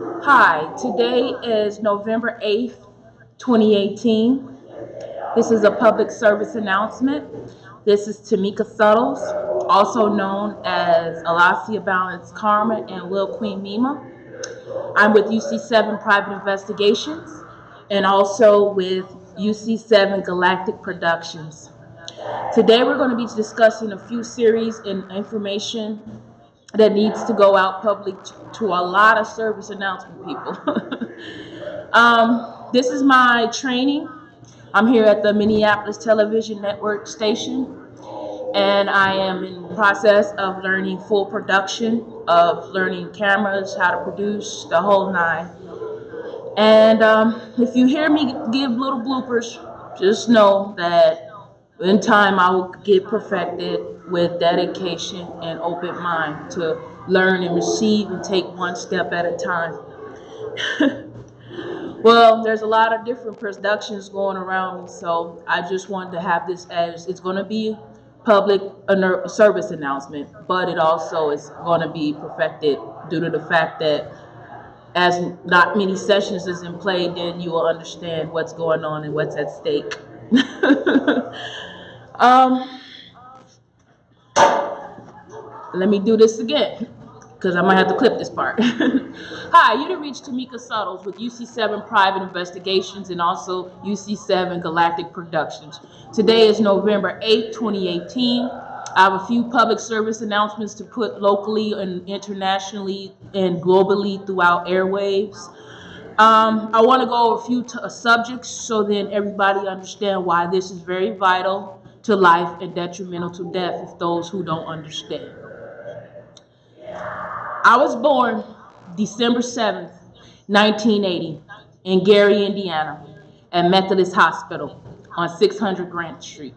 Hi, today is November 8th, 2018. This is a public service announcement. This is Tamika Suttles, also known as Alasia Balance Karma and Lil Queen Mima. I'm with UC7 Private Investigations and also with UC7 Galactic Productions. Today we're going to be discussing a few series and information that needs to go out public to a lot of service announcement people. This is my training. I'm here at the Minneapolis Television Network station, and I am in the process of learning full production, of learning cameras, how to produce, the whole nine. And if you hear me give little bloopers, just know that in time I will get perfected with dedication and open mind to learn and receive and take one step at a time. Well, there's a lot of different productions going around me, so I just wanted to have this as it's going to be public service announcement, but it also is going to be perfected due to the fact that as not many sessions is in play, then you will understand what's going on and what's at stake. Let me do this again, because I might have to clip this part. Hi, you done reached Tamika Suttles with UC7 Private Investigations and also UC7 Galactic Productions. Today is November 8th, 2018. I have a few public service announcements to put locally and internationally and globally throughout airwaves. I want to go over a few subjects so then everybody understand why this is very vital to life and detrimental to death if those who don't understand. I was born December 7th, 1980 in Gary, Indiana at Methodist Hospital on 600 Grant Street.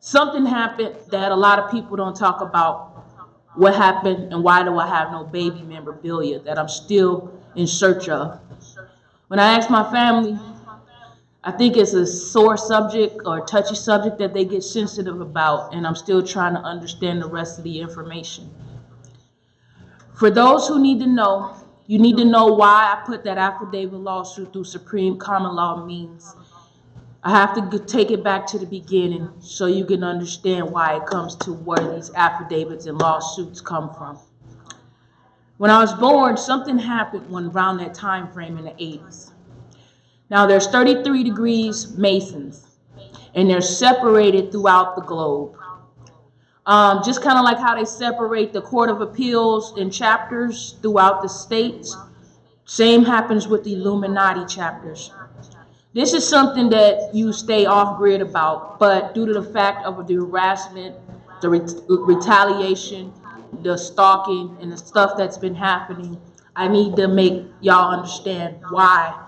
Something happened that a lot of people don't talk about what happened and why do I have no baby memorabilia that I'm still in search of. When I ask my family, I think it's a sore subject or a touchy subject that they get sensitive about, and I'm still trying to understand the rest of the information. For those who need to know, you need to know why I put that affidavit lawsuit through Supreme Common Law means. I have to take it back to the beginning so you can understand why it comes to where these affidavits and lawsuits come from. When I was born, something happened around that time frame in the 80s. Now there's 33 degrees Masons, and they're separated throughout the globe. Just kind of like how they separate the Court of Appeals in chapters throughout the states, same happens with the Illuminati chapters. This is something that you stay off grid about, but due to the fact of the harassment, the retaliation, the stalking, and the stuff that's been happening, I need to make y'all understand why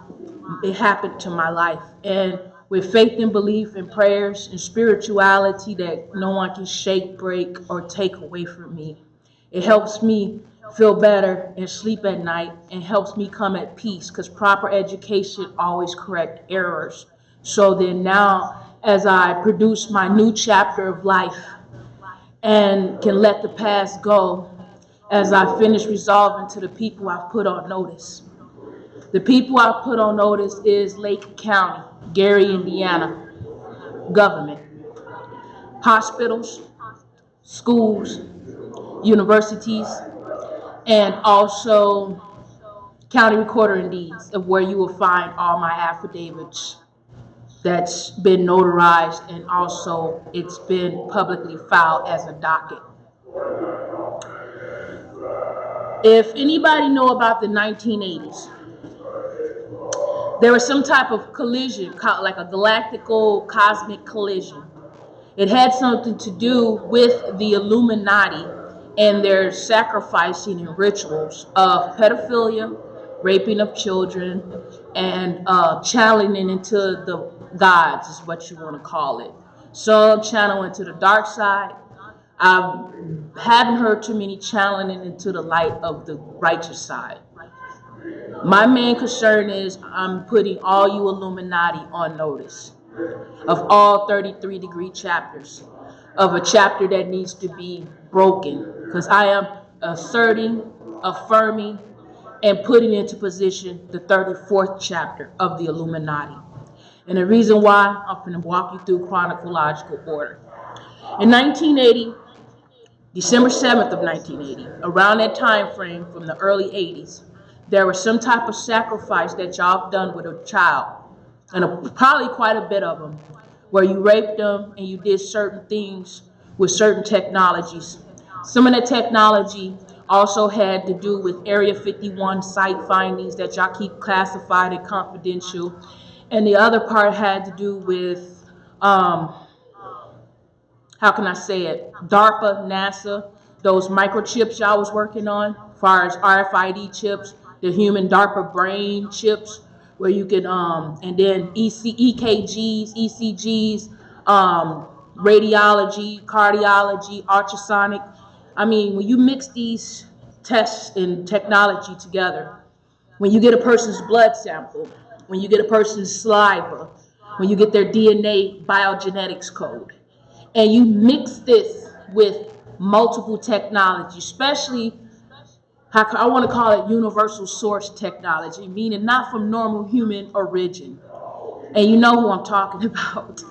it happened to my life. And with faith and belief and prayers and spirituality that no one can shake, break, or take away from me, it helps me feel better and sleep at night and helps me come at peace, because proper education always corrects errors. So then now, as I produce my new chapter of life and can let the past go, as I finish resolving to the people I've put on notice. The people I've put on notice is Lake County, Gary, Indiana, government, hospitals, schools, universities, and also county recorder and deeds, of where you will find all my affidavits that's been notarized, and also it's been publicly filed as a docket. If anybody know about the 1980s, there was some type of collision, like a galactical cosmic collision. It had something to do with the Illuminati and their sacrificing and rituals of pedophilia, raping of children, and channeling into the gods is what you want to call it. Some channel into the dark side. I haven't heard too many channeling into the light of the righteous side. My main concern is I'm putting all you Illuminati on notice of all 33 degree chapters, of a chapter that needs to be broken, because I am asserting, affirming, and putting into position the 34th chapter of the Illuminati. And the reason why, I'm going to walk you through chronological order. In 1980, December 7th of 1980, around that time frame from the early 80s, there was some type of sacrifice that y'all done with a child, and probably quite a bit of them, where you raped them and you did certain things with certain technologies. Some of the technology also had to do with Area 51 site findings that y'all keep classified and confidential. And the other part had to do with, how can I say it, DARPA, NASA, those microchips y'all was working on, as far as RFID chips, the human DARPA brain chips, where you can, and then EKGs, ECGs, radiology, cardiology, ultrasonic. I mean, when you mix these tests and technology together, when you get a person's blood sample, when you get a person's saliva, when you get their DNA biogenetics code, and you mix this with multiple technology, especially, I want to call it universal source technology, meaning not from normal human origin. And you know who I'm talking about.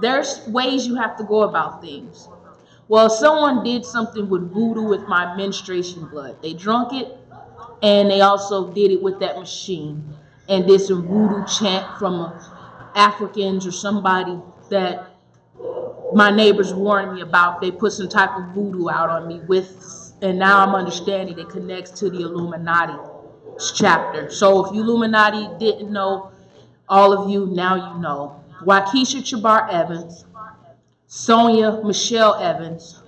There's ways you have to go about things. Well, someone did something with voodoo with my menstruation blood. They drunk it, and they also did it with that machine, and did some voodoo chant from Africans or somebody that my neighbors warned me about. They put some type of voodoo out on me with, and now I'm understanding it connects to the Illuminati chapter. So if you Illuminati didn't know, all of you, now you know. Waukesha Chabar Evans, Sonia Michelle Evans,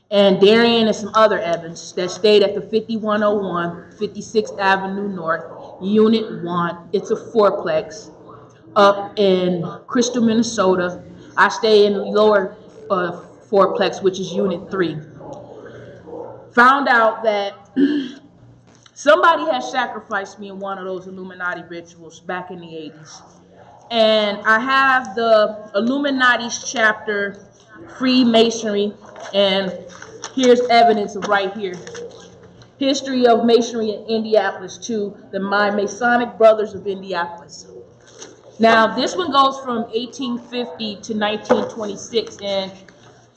and Darian and some other Evans that stayed at the 5101 56th Avenue North, Unit 1. It's a fourplex up in Crystal, Minnesota. I stay in the lower fourplex, which is Unit 3. Found out that somebody had sacrificed me in one of those Illuminati rituals back in the 80s. And I have the Illuminati's chapter, Freemasonry, and here's evidence of right here. History of Masonry in Indianapolis to the My Masonic Brothers of Indianapolis. Now, this one goes from 1850 to 1926, and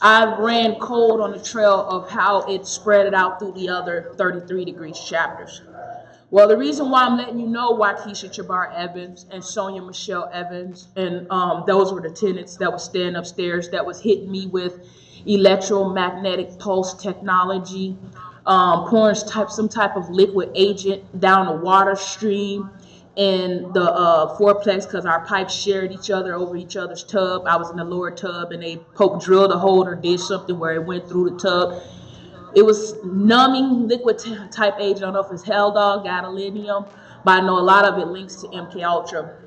I ran cold on the trail of how it spread it out through the other 33 degrees chapters. Well, the reason why I'm letting you know Waukesha Chabar Evans and Sonia Michelle Evans, and those were the tenants that was staying upstairs that was hitting me with electromagnetic pulse technology, pouring some type of liquid agent down the water stream in the fourplex, because our pipes shared each other over each other's tub. I was in the lower tub, and they drilled a hole or did something where it went through the tub. It was numbing liquid type agent. I don't know if it's Hell Dog, gadolinium, but I know a lot of it links to MK Ultra.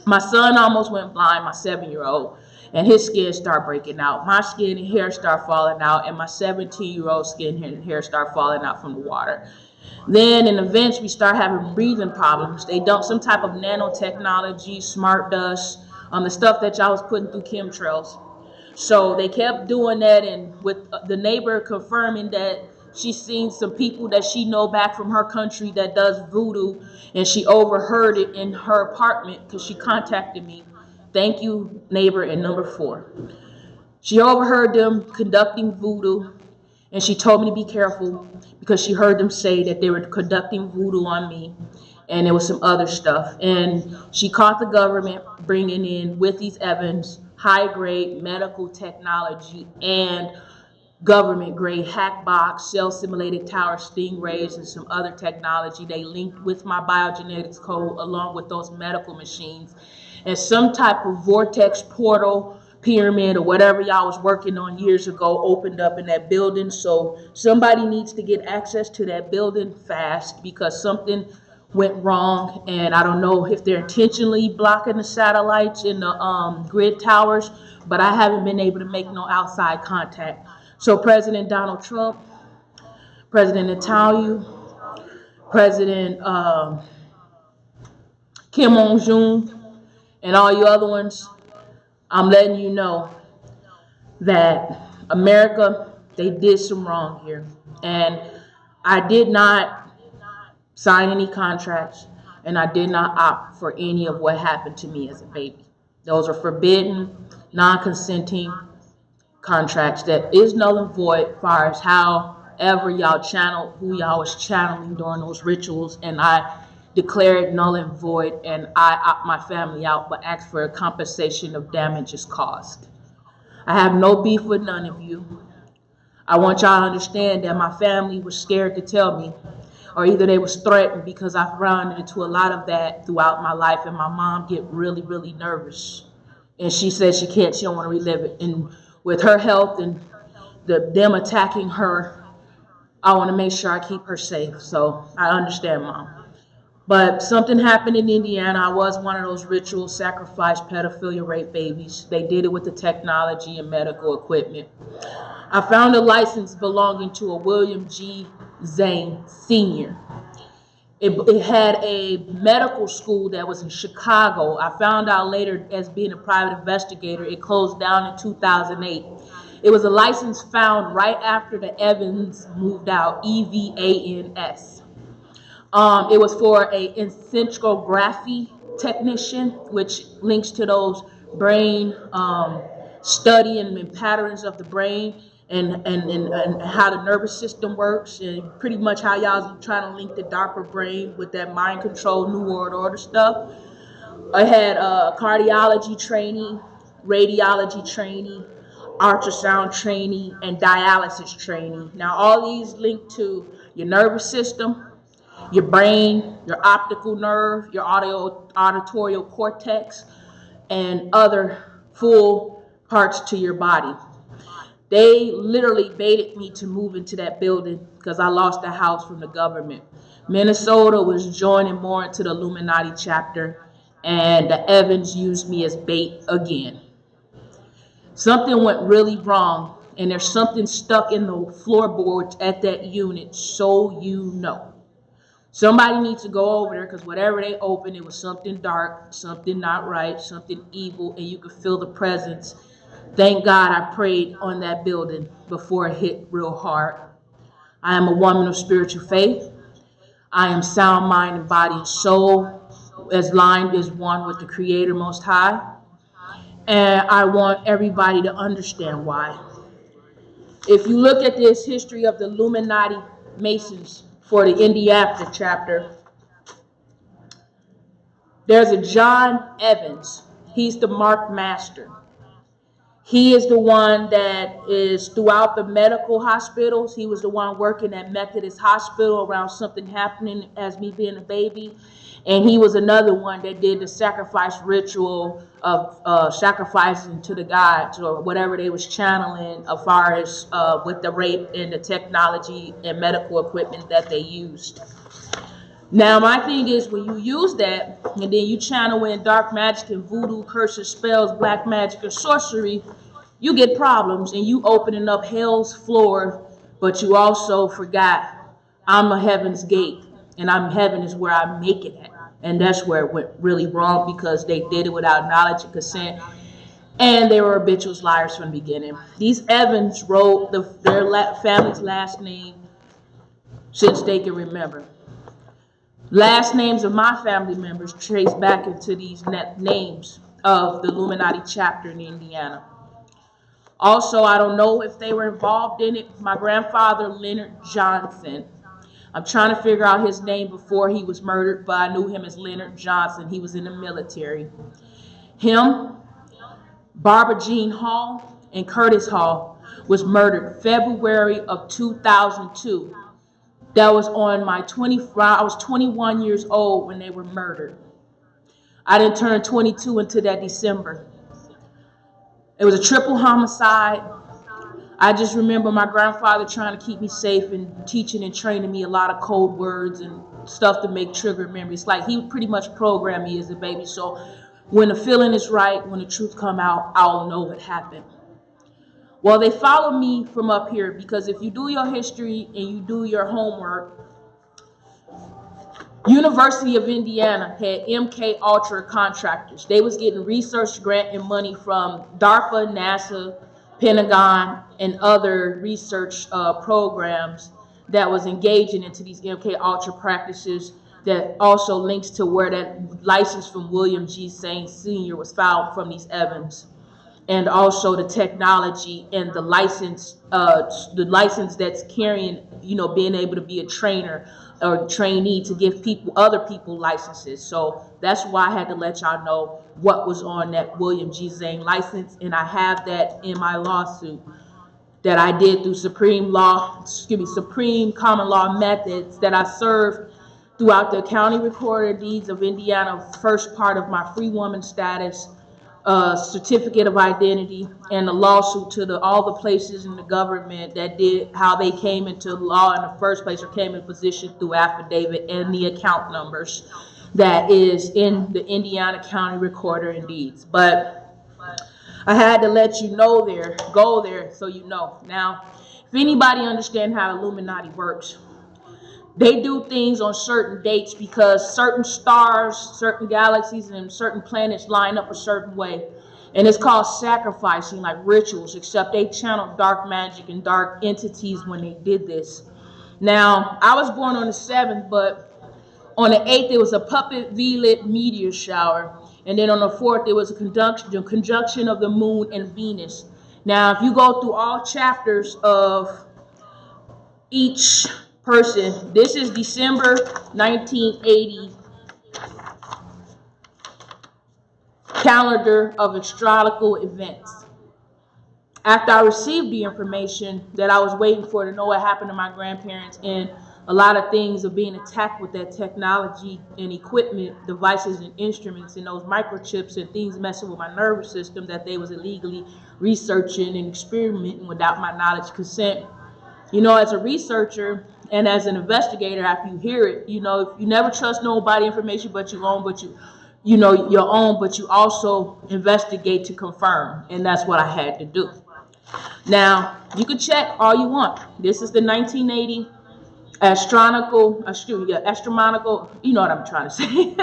My son almost went blind, my 7-year-old, and his skin started breaking out. My skin and hair start falling out, and my 17-year-old skin and hair start falling out from the water. Then in events, we start having breathing problems. They dumped some type of nanotechnology, smart dust, the stuff that y'all was putting through chemtrails. So they kept doing that, and with the neighbor confirming that she's seen some people that she know back from her country that does voodoo, and she overheard it in her apartment because she contacted me. Thank you, neighbor, and number 4. She overheard them conducting voodoo, and she told me to be careful because she heard them say that they were conducting voodoo on me, and there was some other stuff. And she caught the government bringing in, with these Evans, high-grade medical technology and government-grade hack box, cell-simulated tower stingrays, and some other technology. They linked with my biogenetics code along with those medical machines. And some type of vortex portal pyramid or whatever y'all was working on years ago opened up in that building. So somebody needs to get access to that building fast because something went wrong, and I don't know if they're intentionally blocking the satellites in the grid towers, but I haven't been able to make no outside contact. So President Donald Trump, President Netanyahu, President Kim Jong-un, and all you other ones, I'm letting you know that America, they did some wrong here. And I did not sign any contracts, and I did not opt for any of what happened to me as a baby. Those are forbidden, non-consenting contracts that is null and void as far as however y'all channel, who y'all was channeling during those rituals, and I declare it null and void, and I opt my family out but ask for a compensation of damages caused. I have no beef with none of you. I want y'all to understand that my family was scared to tell me, or either they was threatened, because I've run into a lot of that throughout my life, and my mom get really, really nervous. And she says she don't want to relive it. And with her health and them attacking her, I want to make sure I keep her safe. So I understand, Mom. But something happened in Indiana. I was one of those ritual sacrifice, pedophilia, rape babies. They did it with the technology and medical equipment. I found a license belonging to a William G. Zane Sr. It had a medical school that was in Chicago. I found out later, as being a private investigator, it closed down in 2008. It was a license found right after the Evans moved out, EVANS. It was for a encephalography technician, which links to those brain studying and patterns of the brain, and how the nervous system works, and pretty much how y'all trying to link the darker brain with that mind control, New World Order stuff. I had cardiology training, radiology training, ultrasound training, and dialysis training. Now, all these link to your nervous system, your brain, your optical nerve, your auditory cortex, and other full parts to your body. They literally baited me to move into that building because I lost the house from the government. Minnesota was joining more into the Illuminati chapter, and the Evans used me as bait again. Something went really wrong, and there's something stuck in the floorboards at that unit, so you know. Somebody needs to go over there, because whatever they opened, it was something dark, something not right, something evil, and you could feel the presence. Thank God I prayed on that building before it hit real hard. I am a woman of spiritual faith. I am sound mind and body and soul, as lined as one with the Creator Most High. And I want everybody to understand why. If you look at this history of the Illuminati Masons for the Indiana chapter, there's a John Evans. He's the Mark Master. He is the one that is throughout the medical hospitals. He was the one working at Methodist Hospital around something happening as me being a baby. And he was another one that did the sacrifice ritual of sacrificing to the gods or whatever they was channeling as far as with the rape and the technology and medical equipment that they used. Now, my thing is, when you use that and then you channel in dark magic and voodoo, curses, spells, black magic, or sorcery, you get problems and you opening up hell's floor, but you also forgot I'm a heaven's gate, and heaven is where I make it at. And that's where it went really wrong, because they did it without knowledge and consent, and they were habitual liars from the beginning. These Evans wrote their family's last name since they can remember. Last names of my family members trace back into these names of the Illuminati chapter in Indiana. Also, I don't know if they were involved in it. My grandfather, Leonard Johnson. I'm trying to figure out his name before he was murdered, but I knew him as Leonard Johnson. He was in the military. Him, Barbara Jean Hall, and Curtis Hall was murdered February of 2002. That was on I was 21 years old when they were murdered. I didn't turn 22 until that December. It was a triple homicide. I just remember my grandfather trying to keep me safe and teaching and training me a lot of code words and stuff to make trigger memories. Like, he pretty much programmed me as a baby. So when the feeling is right, when the truth come out, I'll know what happened. Well, they follow me from up here, because if you do your history and you do your homework, University of Indiana had MK Ultra contractors. They was getting research grant and money from DARPA, NASA, Pentagon, and other research programs that was engaging into these MK Ultra practices, that also links to where that license from William G. Zane Sr. was filed from these Evans, and also the technology and the license that's carrying, being able to be a trainer or trainee to give other people licenses. So that's why I had to let y'all know what was on that William G. Zane license, and I have that in my lawsuit that I did through Supreme Common Law methods that I served throughout the County Recorder of Deeds of Indiana, first part of my free woman status, certificate of identity, and the lawsuit to all the places in the government that did how they came into law in the first place, or came in position through affidavit, and the account numbers that is in the Indiana County Recorder of Deeds. But I had to let you know go there so you know. Now, if anybody understands how Illuminati works, they do things on certain dates because certain stars, certain galaxies, and certain planets line up a certain way. And it's called sacrificing, like rituals, except they channeled dark magic and dark entities when they did this. Now, I was born on the 7th, but on the 8th, it was a puppet V-lit meteor shower. And then on the 4th, it was a conjunction of the moon and Venus. Now, if you go through all chapters of each person, this is December 1980 calendar of astrological events. After I received the information that I was waiting for to know what happened to my grandparents, and a lot of things are being attacked with that technology and equipment, devices and instruments, and those microchips and things messing with my nervous system that they was illegally researching and experimenting without my knowledge, consent. As a researcher and as an investigator, after you hear it, you never trust nobody information but your own, but you also investigate to confirm, and that's what I had to do. Now, you can check all you want. This is the 1980 astronomical, you know what I'm trying to say,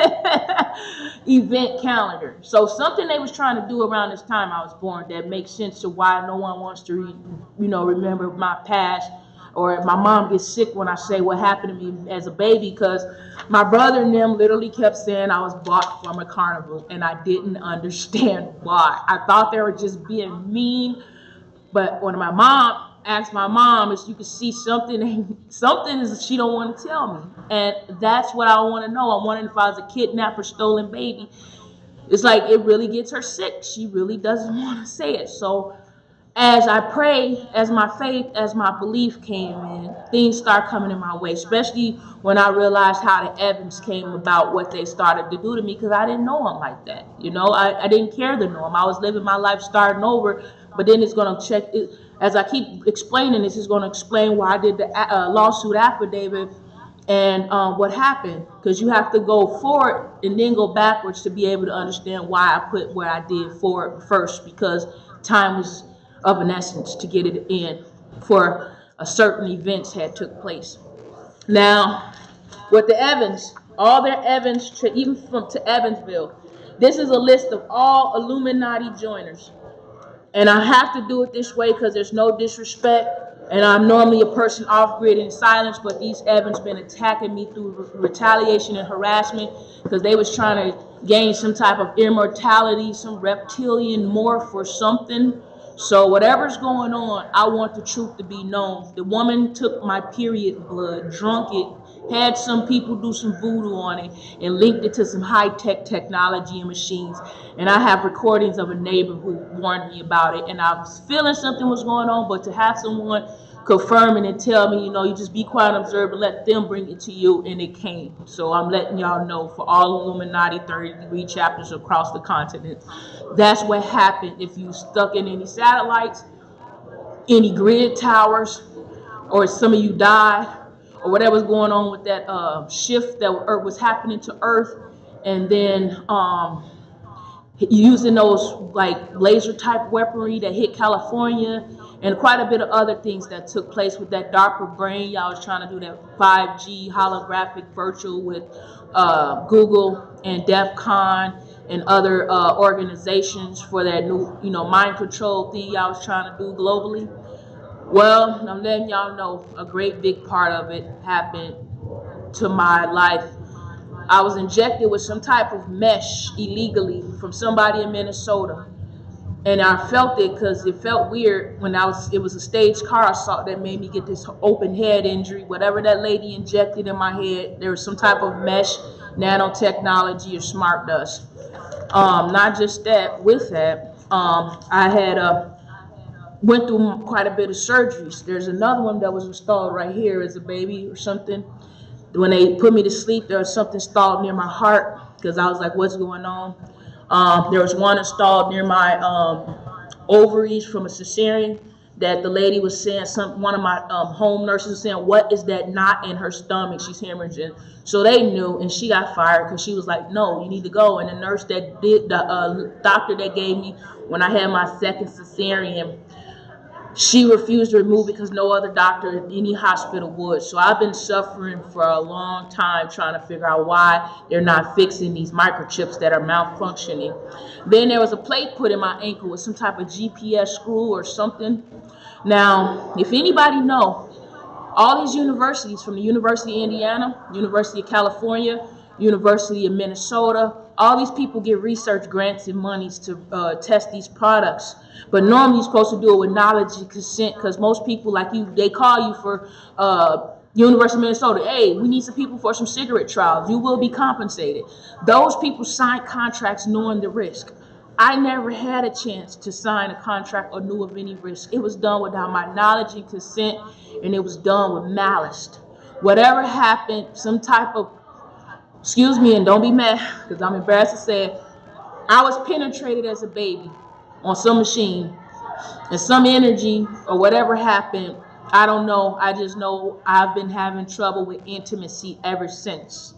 event calendar. So something they was trying to do around this time I was born that makes sense to why no one wants to, remember my past, or my mom gets sick when I say what happened to me as a baby, because my brother and them literally kept saying I was bought from a carnival, and I didn't understand why. I thought they were just being mean, but when my mom asked my mom, if you could see something is she don't want to tell me, and that's what I want to know. I wondered if I was a kidnapped or stolen baby. It's like it really gets her sick. She really doesn't want to say it. So as I pray, as my faith, as my belief came in, things start coming in my way, especially when I realized how the Evans came about, what they started to do to me, because I didn't know them like that. I didn't care to know them. I was living my life starting over, but then it's going to check it. As I keep explaining this, is going to explain why I did the lawsuit affidavit and what happened, because you have to go forward and then go backwards to be able to understand why I put what I did forward first, because time was of an essence to get it in for a certain events had took place. Now, with the Evans, all their Evans, even to Evansville, this is a list of all Illuminati joiners. And I have to do it this way because there's no disrespect, and I'm normally a person off-grid in silence, but these Evans been attacking me through retaliation and harassment because they was trying to gain some type of immortality, some reptilian morph or something. So whatever's going on, I want the truth to be known. The woman took my period blood, drunk it, had some people do some voodoo on it, and linked it to some high-tech technology and machines. And I have recordings of a neighbor who warned me about it, and I was feeling something was going on, but to have someone confirm it and tell me, you just be quiet and observe and let them bring it to you, and it came. So I'm letting y'all know for all Illuminati 30-degree chapters across the continent, that's what happened. If you stuck in any satellites, any grid towers, or some of you died, or whatever's going on with that shift that was happening to Earth, and then using those like laser type weaponry that hit California, and quite a bit of other things that took place with that darker brain. Y'all was trying to do that 5G holographic virtual with Google and DEF CON and other organizations for that new, mind control thing y'all was trying to do globally. Well, I'm letting y'all know a great big part of it happened to my life. I was injected with some type of mesh illegally from somebody in Minnesota. And I felt it because it felt weird when it was a staged car assault that made me get this open head injury. Whatever that lady injected in my head, there was some type of mesh, nanotechnology, or smart dust. Not just that, with that, I had went through quite a bit of surgeries. There's another one that was installed right here as a baby or something. When they put me to sleep, there was something installed near my heart because I was like, what's going on? There was one installed near my ovaries from a cesarean that the lady was saying, one of my home nurses was saying, what is that knot in her stomach? She's hemorrhaging. So they knew, and she got fired because she was like, no, you need to go. And the nurse that did, the doctor that gave me when I had my second cesarean, she refused to remove it because no other doctor at any hospital would. So I've been suffering for a long time trying to figure out why they're not fixing these microchips that are malfunctioning. Then there was a plate put in my ankle with some type of GPS screw or something. Now, if anybody know, all these universities, from the University of Indiana, University of California, University of Minnesota, all these people get research grants and monies to test these products. But normally you're supposed to do it with knowledge and consent, because most people like you, they call you for University of Minnesota, hey, we need some people for some cigarette trials. You will be compensated. Those people sign contracts knowing the risk. I never had a chance to sign a contract or knew of any risk. It was done without my knowledge and consent, and it was done with malice. Whatever happened, some type of, excuse me, and don't be mad, because I'm embarrassed to say it, I was penetrated as a baby on some machine, and some energy or whatever happened, I don't know. I just know I've been having trouble with intimacy ever since.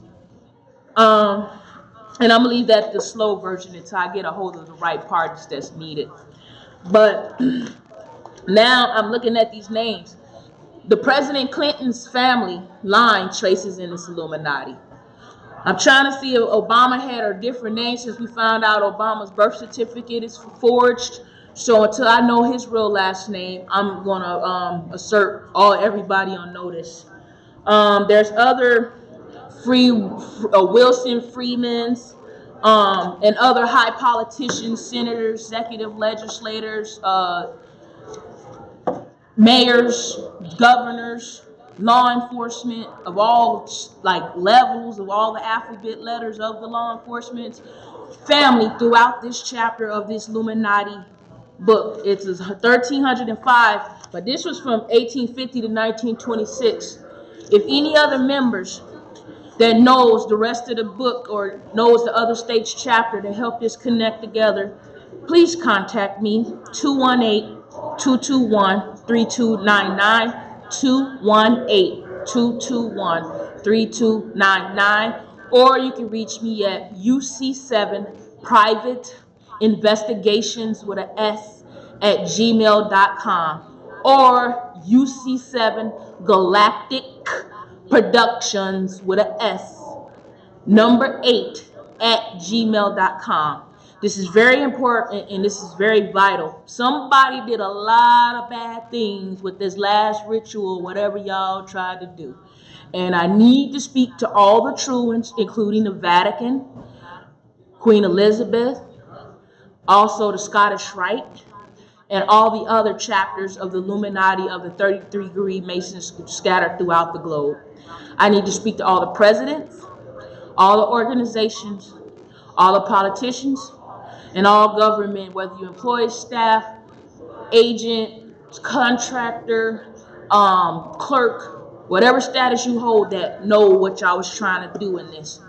And I'm gonna leave that the slow version until I get a hold of the right parts that's needed. But now I'm looking at these names. The President Clinton's family line traces in this Illuminati. I'm trying to see if Obama had a different name since we found out Obama's birth certificate is forged. So until I know his real last name, I'm gonna assert everybody on notice. There's other Wilson Freeman's, and other high politicians, senators, executive legislators, mayors, governors, law enforcement of all levels, of all the alphabet letters of the law enforcement family throughout this chapter of this Illuminati book. It's 1305, but this was from 1850 to 1926. If any other members that knows the rest of the book or knows the other state's chapter to help this connect together, please contact me, 218-221-3299, 218-221-3299, or you can reach me at UC7 Private Investigations with an S at gmail.com, or UC7 Galactic Productions with an S, number 8 at gmail.com. This is very important and this is very vital. Somebody did a lot of bad things with this last ritual, whatever y'all tried to do. And I need to speak to all the truants, including the Vatican, Queen Elizabeth, also the Scottish Rite, and all the other chapters of the Illuminati of the 33-degree Masons scattered throughout the globe. I need to speak to all the presidents, all the organizations, all the politicians, and all government, whether you employ staff, agent, contractor, clerk, whatever status you hold that know what y'all was trying to do in this.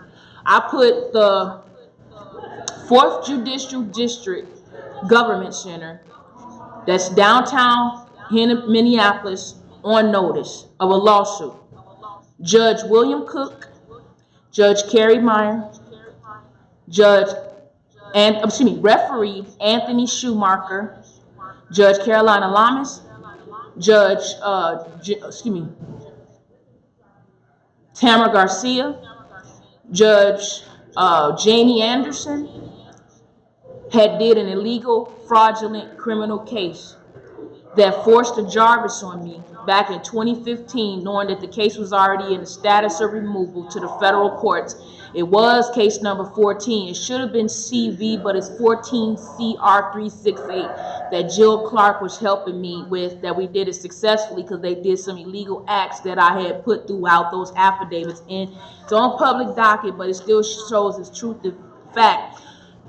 I put the 4th Judicial District Government Center that's downtown Minneapolis on notice of a lawsuit. Judge William Cook, Judge Carrie Meyer, referee Anthony Schumacher, Judge Carolina Lamas, Judge Tamara Garcia, Judge Jamie Anderson, had did an illegal, fraudulent criminal case. that forced a Jarvis on me back in 2015, knowing that the case was already in the status of removal to the federal courts. It was case number 14. It should have been CV, but it's 14 CR 368 that Jill Clark was helping me with, that we did it successfully because they did some illegal acts that I had put throughout those affidavits. And it's on public docket, but it still shows its truth to fact,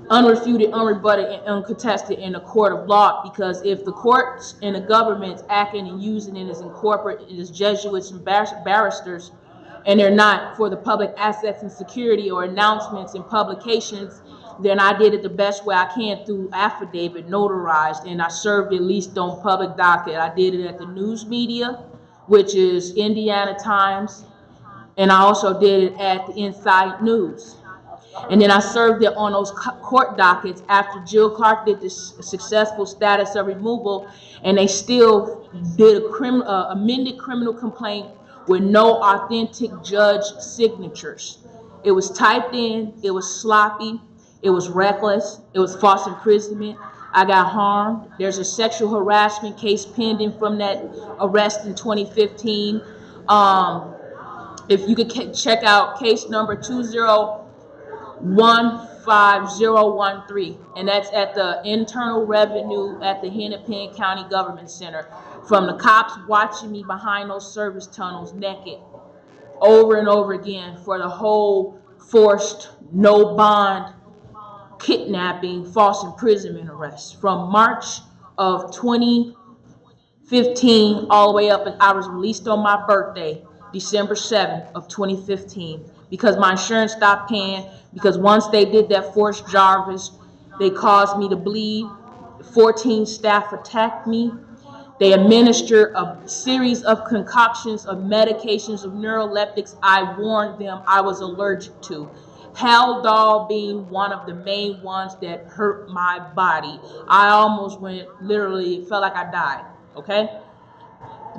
unrefuted, unrebutted, and uncontested in a court of law. Because if the courts and the government's acting and using it as incorporate as Jesuits and barristers, and they're not for the public assets and security or announcements and publications, then I did it the best way I can through affidavit, notarized, and I served at least on public docket. I did it at the news media, which is Indiana Times, and I also did it at the Inside News. And then I served it on those court dockets after Jill Clark did this successful status of removal, and they still did a amended criminal complaint with no authentic judge signatures. It was typed in, it was sloppy, it was reckless, it was false imprisonment. I got harmed. There's a sexual harassment case pending from that arrest in 2015. If you could check out case number 2015013, and that's at the Internal Revenue at the Hennepin County Government Center, from the cops watching me behind those service tunnels naked over and over again for the whole forced, no bond, kidnapping, false imprisonment arrest from March of 2015 all the way up. And I was released on my birthday, December 7th of 2015, because my insurance stopped paying, because once they did that forced Jarvis, they caused me to bleed. 14 staff attacked me. They administered a series of concoctions of medications, of neuroleptics I warned them I was allergic to. Haldol being one of the main ones that hurt my body. I almost went, literally, it felt like I died, okay?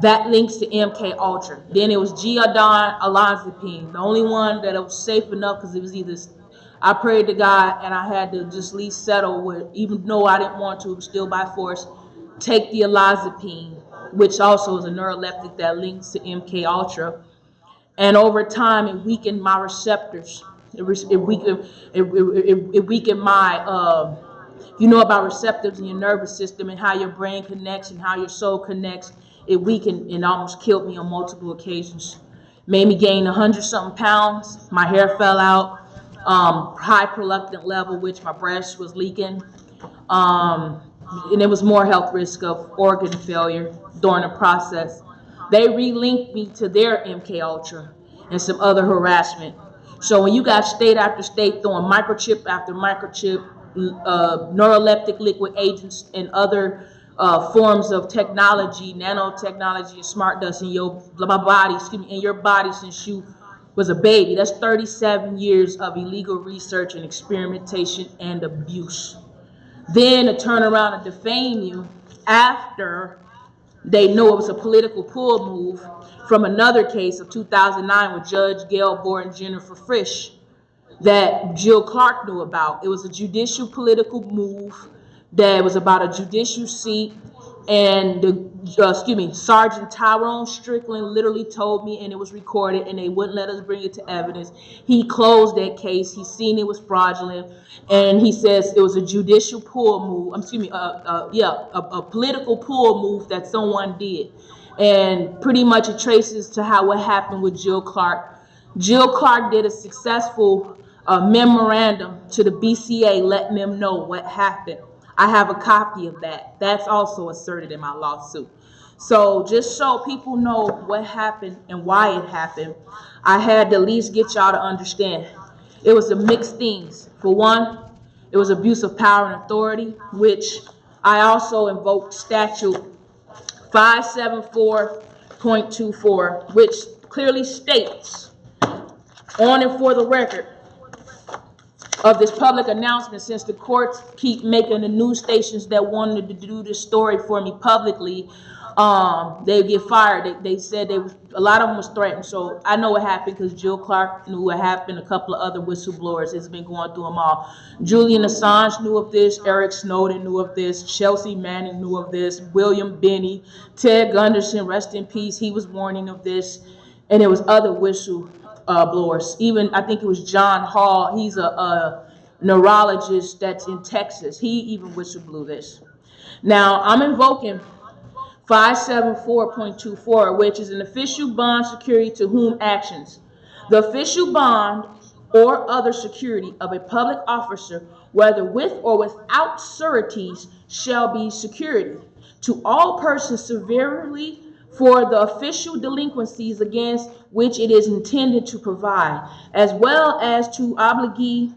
That links to MK Ultra. Then it was Giadon Olanzapine, the only one that was safe enough, because it was either, I prayed to God and I had to just at least settle with, even though I didn't want to, it was still by force, take the Olanzapine, which also is a neuroleptic that links to MK Ultra. And over time, it weakened my receptors. It weakened my, you know about receptors in your nervous system and how your brain connects and how your soul connects. It weakened and almost killed me on multiple occasions. Made me gain 100-something pounds. My hair fell out. High prolactin level, which my breast was leaking. And it was more health risk of organ failure during the process. They relinked me to their MK Ultra and some other harassment. So when you got state after state throwing microchip after microchip, neuroleptic liquid agents and other forms of technology, nanotechnology, smart dust in your body, in your body since you was a baby. That's 37 years of illegal research and experimentation and abuse. Then to turn around and defame you after they know it was a political pull move from another case of 2009 with Judge Gail Bohr and Jennifer Frisch that Jill Clark knew about. It was a judicial political move that was about a judicial seat, and Sergeant Tyrone Strickland literally told me, and it was recorded, and they wouldn't let us bring it to evidence. He closed that case. He seen it was fraudulent, and he says it was a judicial pull move. A political pull move that someone did, and pretty much it traces to what happened with Jill Clark. Jill Clark did a successful memorandum to the BCA, letting them know what happened. I have a copy of that. That's also asserted in my lawsuit. So just so people know what happened and why it happened, I had to at least get y'all to understand. It was a mixed things. For one, it was abuse of power and authority, which I also invoked statute 574.24, which clearly states, on and for the record of this public announcement, since the courts keep making the news stations that wanted to do this story for me publicly, They get fired. They said a lot of them was threatened. So I know what happened because Jill Clark knew what happened. A couple of other whistleblowers has been going through them all. Julian Assange knew of this. Eric Snowden knew of this. Chelsea Manning knew of this. William Binney, Ted Gunderson, rest in peace. He was warning of this, and there was other whistleblowers. Even I think it was John Hall. He's a neurologist that's in Texas. He even whistleblew this. Now I'm invoking 574.24, which is an official bond security to whom actions. The official bond or other security of a public officer, whether with or without sureties, shall be security to all persons severely for the official delinquencies against which it is intended to provide, as well as to obligee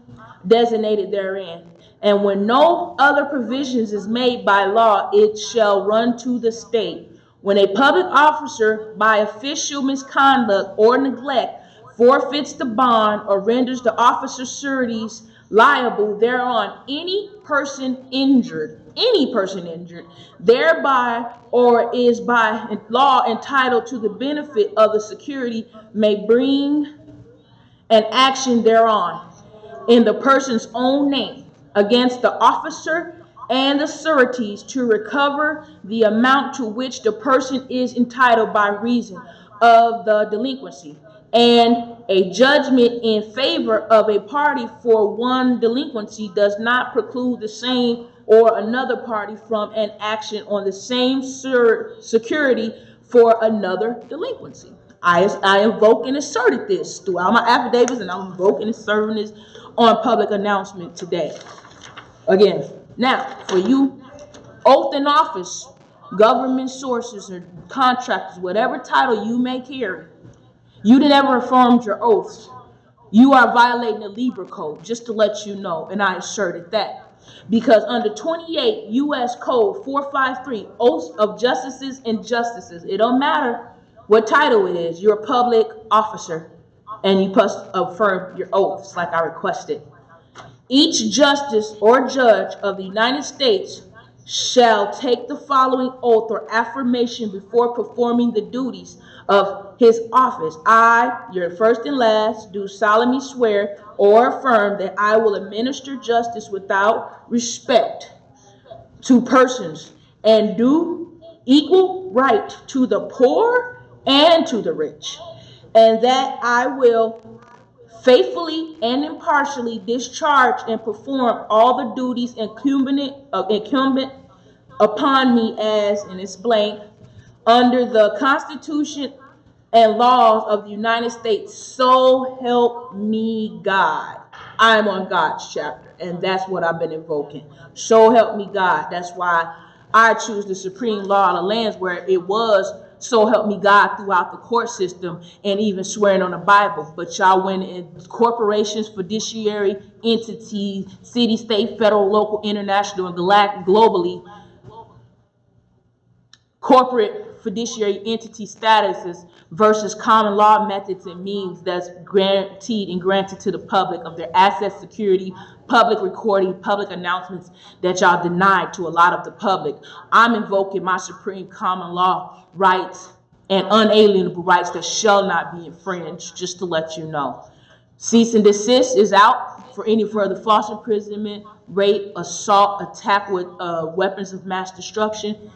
designated therein. And when no other provisions is made by law, it shall run to the state. When a public officer, by official misconduct or neglect, forfeits the bond or renders the officer's sureties liable thereon, any person injured, thereby or is by law entitled to the benefit of the security may bring an action thereon in the person's own name against the officer and the sureties to recover the amount to which the person is entitled by reason of the delinquency, and a judgment in favor of a party for one delinquency does not preclude the same or another party from an action on the same security for another delinquency. I invoke and asserted this throughout my affidavits, and I'm invoking and asserting this on public announcement today. Again, now for you, oath in office, government sources or contractors, whatever title you may carry, you didn't ever affirmed your oaths. You are violating the Libra Code, just to let you know, and I asserted that. Because under 28 U.S. Code 453, oaths of justices and justices, it don't matter what title it is, you're a public officer, and you must affirm your oaths like I requested. Each justice or judge of the United States shall take the following oath or affirmation before performing the duties of his office. I, your first and last, do solemnly swear or affirm that I will administer justice without respect to persons and do equal right to the poor and to the rich, and that I will faithfully and impartially discharge and perform all the duties incumbent upon me as, and it's blank, under the Constitution and laws of the United States. So help me God. I'm on God's chapter, and that's what I've been invoking. So help me God. That's why I choose the supreme law of the lands, where it was so help me God throughout the court system and even swearing on the Bible. But y'all went in corporations, fiduciary entities, city, state, federal, local, international, and globally, corporate fiduciary entity statuses versus common law methods and means that's guaranteed and granted to the public of their asset security, public recording, public announcements that y'all denied to a lot of the public. I'm invoking my supreme common law rights and unalienable rights that shall not be infringed, just to let you know. Cease and desist is out for any further false imprisonment, rape, assault, attack with weapons of mass destruction,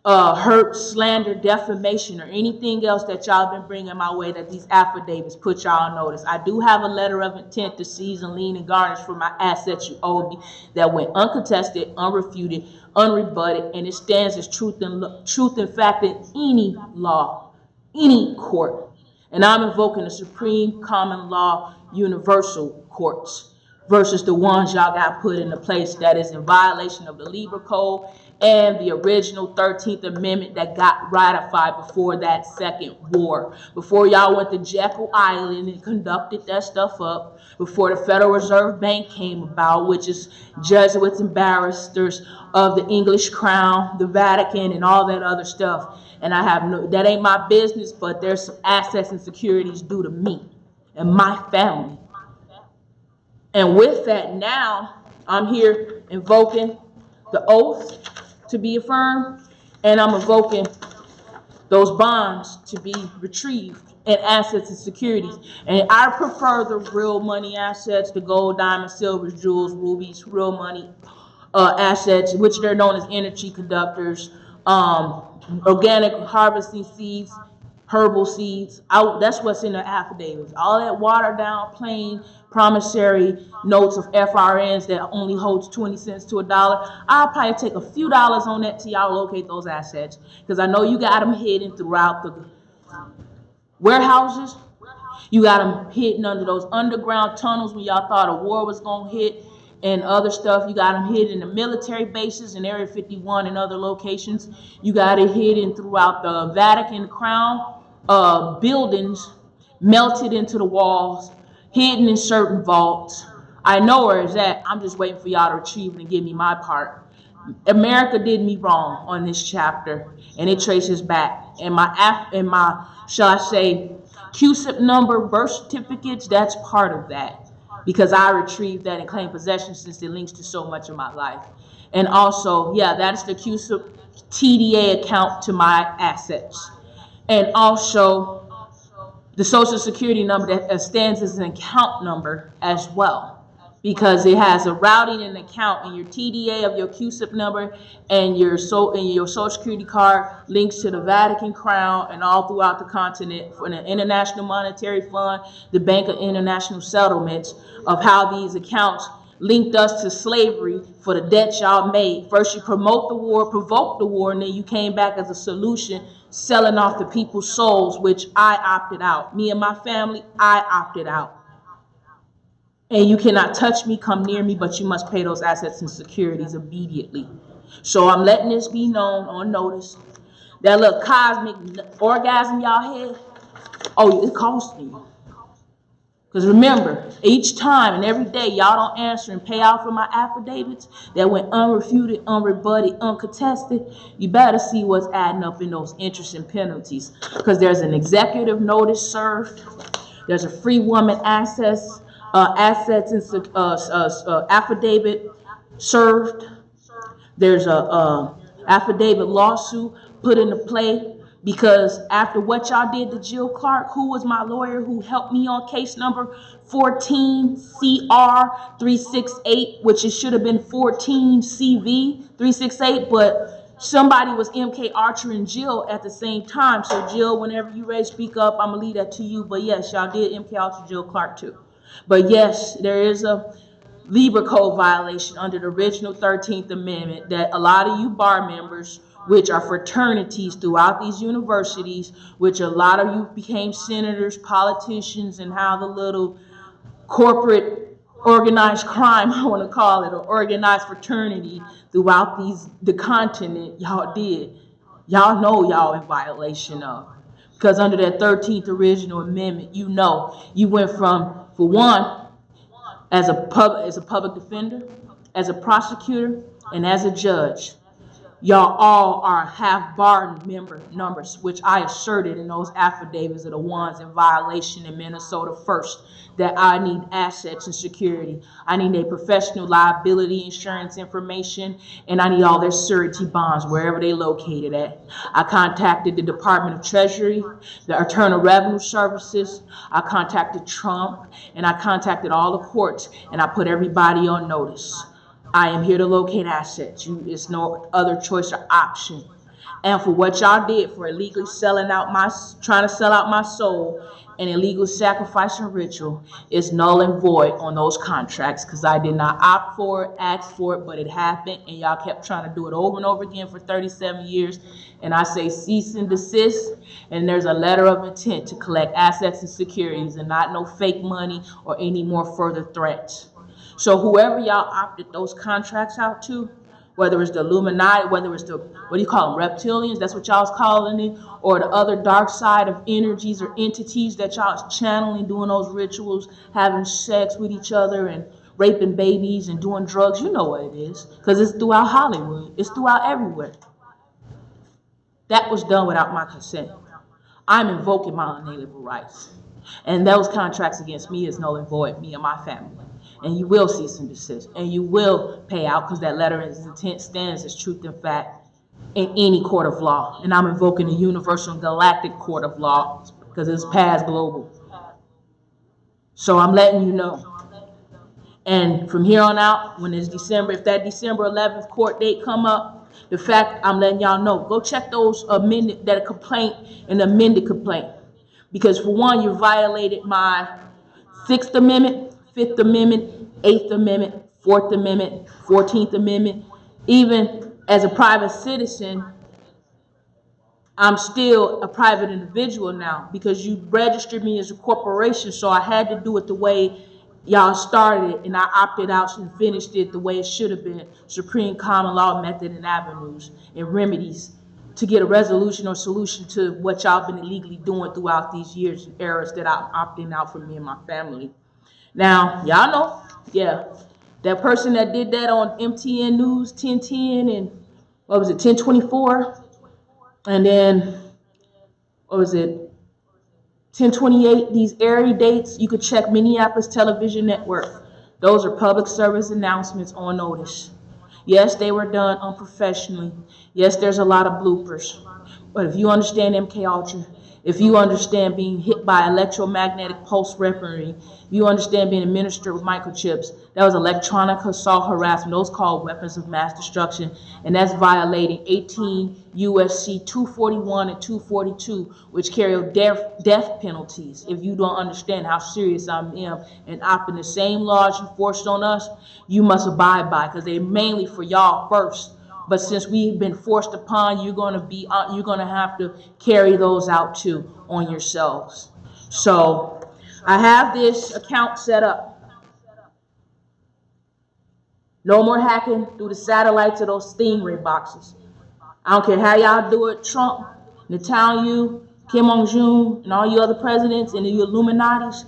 hurt, slander, defamation, or anything else that y'all been bringing my way that these affidavits put y'all on notice. I do have a letter of intent to seize and lien and garnish for my assets you owe me that went uncontested, unrefuted, unrebutted, and it stands as truth and fact in any law, any court. And I'm invoking the supreme common law universal courts versus the ones y'all got put into place that is in violation of the Libra Code and the original 13th Amendment that got ratified before that second war. Before y'all went to Jekyll Island and conducted that stuff up, before the Federal Reserve Bank came about, which is Jesuits and barristers of the English crown, the Vatican, and all that other stuff. And I have no, that ain't my business, but there's some assets and securities due to me and my family. And with that, now I'm here invoking the oath to be affirmed And I'm invoking those bonds to be retrieved and assets and securities. And I prefer the real money assets, the gold, diamonds, silvers, jewels, rubies, real money assets, which they're known as energy conductors, organic harvesting seeds, herbal seeds. That's what's in the affidavits. All that watered down, plain promissory notes of FRNs that only holds 20 cents to $1. I'll probably take a few dollars on that till y'all locate those assets, because I know you got them hidden throughout the warehouses. You got them hidden under those underground tunnels when y'all thought a war was going to hit and other stuff. You got them hidden in the military bases in Area 51 and other locations. You got it hidden throughout the Vatican Crown buildings, melted into the walls, hidden in certain vaults. I know where it's at. I'm just waiting for y'all to retrieve it and give me my part. America did me wrong on this chapter, and it traces back. And my shall I say, UC7 number, birth certificates, that's part of that, because I retrieved that and claimed possession since it links to so much of my life. And also, yeah, that's the UC7 TDA account to my assets. And also the Social Security number that stands as an account number as well, because it has a routing and account, and your TDA of your UC7 number and your Social Security card links to the Vatican Crown and all throughout the continent for the International Monetary Fund, the Bank of International Settlements, of how these accounts linked us to slavery for the debts y'all made. First you promote the war, provoke the war, and then you came back as a solution, selling off the people's souls, which I opted out. Me and my family, I opted out. And you cannot touch me, come near me, but you must pay those assets and securities immediately. So I'm letting this be known on notice. That little cosmic orgasm y'all had, oh, it cost me. Because remember, each time and every day y'all don't answer and pay out for my affidavits that went unrefuted, unrebutted, uncontested, you better see what's adding up in those interest and penalties. Because there's an executive notice served, there's a free woman assets and affidavit served, there's a affidavit lawsuit put into play. Because after what y'all did to Jill Clark, who was my lawyer who helped me on case number 14 CR 368, which it should have been 14 CV 368, but somebody was MK Archer and Jill at the same time. So Jill, whenever you ready to speak up, I'm gonna leave that to you. But yes, y'all did MK Archer Jill Clark too. But yes, there is a Libra Code violation under the original 13th Amendment that a lot of you bar members, which are fraternities throughout these universities, which a lot of you became senators, politicians, and how the little corporate organized crime, I want to call it, or organized fraternity throughout the continent, y'all did. Y'all know y'all in violation of. Because under that 13th original amendment, you know, you went from, for one, as a public defender, as a prosecutor, and as a judge. Y'all all are half-barred member numbers, which I asserted in those affidavits are the ones in violation in Minnesota first, that I need assets and security. I need their professional liability insurance information, and I need all their surety bonds wherever they located at. I contacted the Department of Treasury, the Internal Revenue Services, I contacted Trump, and I contacted all the courts, and I put everybody on notice. I am here to locate assets. It's no other choice or option. And for what y'all did for illegally trying to sell out my soul and illegal sacrifice and ritual is null and void on those contracts, because I did not opt for it, ask for it, but it happened, and y'all kept trying to do it over and over again for 37 years. And I say cease and desist, and there's a letter of intent to collect assets and securities and not no fake money or any more further threats. So whoever y'all opted those contracts out to, whether it's the Illuminati, whether it's the, what do you call them, reptilians, that's what y'all's calling it, or the other dark side of energies or entities that y'all's channeling, doing those rituals, having sex with each other and raping babies and doing drugs, you know what it is, because it's throughout Hollywood. It's throughout everywhere. That was done without my consent. I'm invoking my unalienable rights. And those contracts against me is null and void, me and my family. And you will cease and desist, and you will pay out, because that letter of intent stands as truth and fact. in any court of law. And I'm invoking the universal and galactic court of law because it's past global. So I'm letting you know. And from here on out, when it's December, if that December 11th court date come up, the fact I'm letting y'all know, go check those amended, that complaint and amended complaint. Because for one, you violated my 6th Amendment, 5th Amendment, 8th Amendment, 4th Amendment, 14th Amendment. Even as a private citizen, I'm still a private individual now because you registered me as a corporation, so I had to do it the way y'all started it, and I opted out and finished it the way it should have been, supreme common law method and avenues and remedies to get a resolution or solution to what y'all been illegally doing throughout these years and eras that I'm opting out for me and my family. Now, y'all know, yeah, that person that did that on MTN News 1010 and what was it, 1024? And then, what was it, 1028, these airy dates, you could check Minneapolis Television Network. Those are public service announcements on notice. Yes, they were done unprofessionally. Yes, there's a lot of bloopers. But if you understand MK Ultra, if you understand being hit by electromagnetic pulse weaponry, if you understand being administered with microchips, that was electronic assault harassment. Those called weapons of mass destruction, and that's violating 18 USC 241 and 242, which carry death penalties. If you don't understand how serious I am and opting the same laws you forced on us, you must abide by, because they're mainly for y'all first. But since we've been forced upon, you're gonna have to carry those out too on yourselves. So I have this account set up. No more hacking through the satellites of those Stingray boxes. I don't care how y'all do it, Trump, Netanyahu, Kim Jong-un, and all you other presidents and the Illuminatis.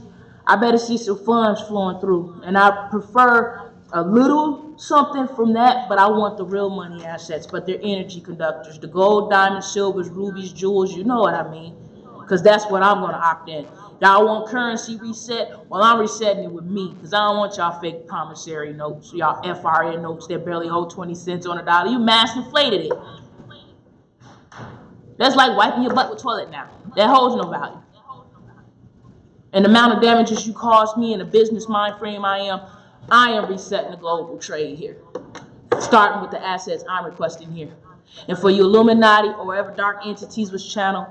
I better see some funds flowing through. And I prefer a little something from that, but I want the real money assets, but they're energy conductors, the gold, diamonds, silvers, rubies, jewels, you know what I mean, because that's what I'm going to opt in. Y'all want currency reset? Well, I'm resetting it with me, because I don't want y'all fake promissory notes, y'all FRN notes that barely hold 20 cents on a dollar. You mass inflated it. That's like wiping your butt with toilet now. That holds no value. And the amount of damages you caused me in the business mind frame I am resetting the global trade here, starting with the assets I'm requesting here. And for you Illuminati or whatever dark entities was channeled,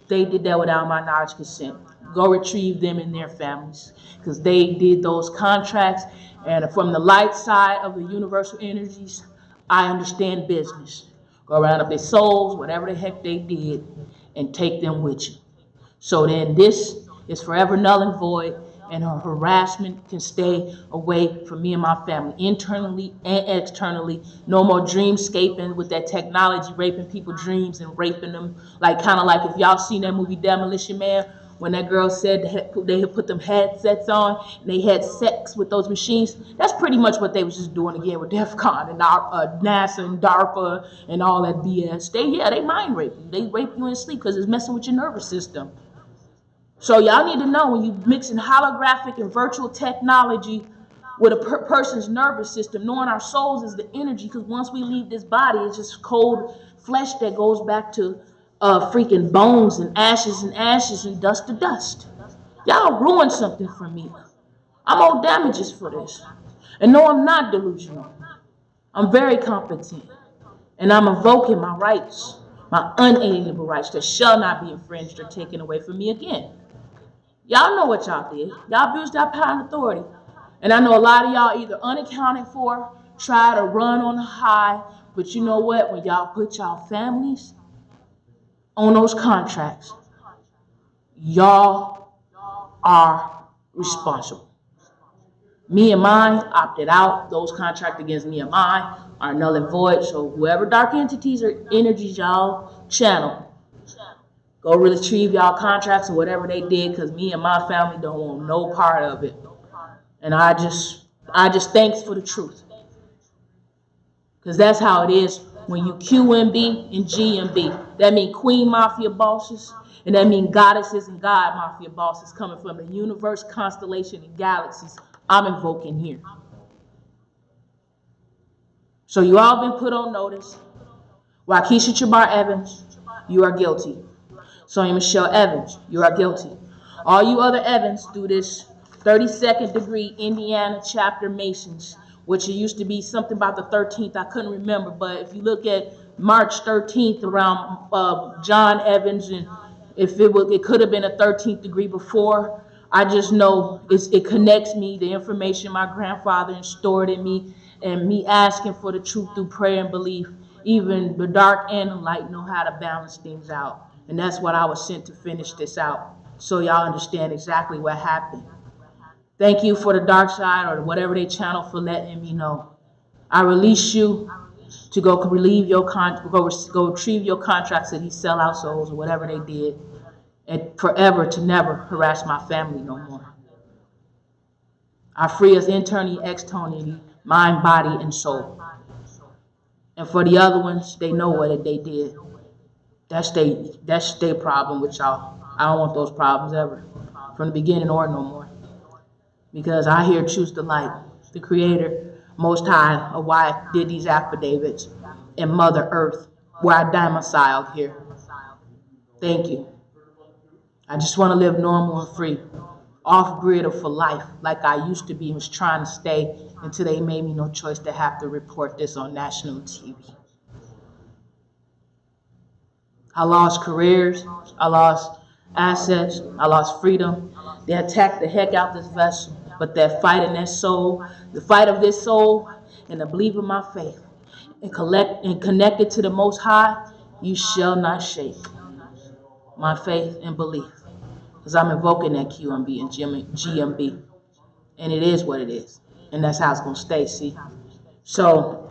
they did that without my knowledge, consent. Go retrieve them and their families, because they did those contracts. And from the light side of the universal energies, I understand business. Go round up their souls, whatever the heck they did, and take them with you. So then this is forever null and void, and her harassment can stay away from me and my family, internally and externally. No more dreamscaping with that technology, raping people's dreams and raping them. Like, kind of like if y'all seen that movie Demolition Man, when that girl said they had put them headsets on and they had sex with those machines. That's pretty much what they was just doing again with DEF CON and NASA and DARPA and all that BS. They mind rape you. They rape you in sleep because it's messing with your nervous system. So y'all need to know, when you mixing holographic and virtual technology with a person's nervous system, knowing our souls is the energy, because once we leave this body, it's just cold flesh that goes back to freaking bones and ashes and dust to dust. Y'all ruined something for me. I'm owed damages for this. And no, I'm not delusional. I'm very competent. And I'm invoking my rights, my unalienable rights that shall not be infringed or taken away from me again. Y'all know what y'all did. Y'all abused our power and authority. And I know a lot of y'all either unaccounted for, try to run on a high, but you know what? When y'all put y'all families on those contracts, y'all are responsible. Me and mine opted out. Those contracts against me and mine are null and void. So whoever dark entities or energies y'all channel, go retrieve y'all contracts or whatever they did, because me and my family don't want no part of it. And I just thanks for the truth. Because that's how it is when you QMB and GMB. That means Queen Mafia bosses, and that means goddesses and God Mafia bosses coming from the universe, constellation, and galaxies I'm invoking here. So you all been put on notice. Waukesha Chabar Evans, you are guilty. Sonia Michelle Evans, you are guilty. All you other Evans through this 32nd degree Indiana chapter Masons, which it used to be something about the 13th, I couldn't remember, but if you look at March 13th around John Evans, and if it could have been a 13th degree before, I just know it connects me, the information my grandfather stored in me, and me asking for the truth through prayer and belief. Even the dark and the light know how to balance things out. And that's what I was sent to finish this out, so y'all understand exactly what happened. Thank you for the dark side or whatever they channel for letting me know. I release you to go retrieve your contracts to these sellout souls or whatever they did, and forever to never harass my family no more. I free us internally, externally, mind, body, and soul. And for the other ones, they know what they did. That's their problem with y'all. I don't want those problems ever, from the beginning or no more. Because I here choose the light, the Creator, Most High, of why I did these affidavits, and Mother Earth, where I domiciled here. Thank you. I just want to live normal and free, off grid or for life, like I used to be and was trying to stay until they made me no choice to have to report this on national TV. I lost careers, I lost assets, I lost freedom. They attacked the heck out this vessel, but that fight in that soul, the fight of this soul, and the belief of my faith, and connected to the Most High, you shall not shake my faith and belief, because I'm invoking that QMB and GMB, and it is what it is, and that's how it's going to stay, see? So,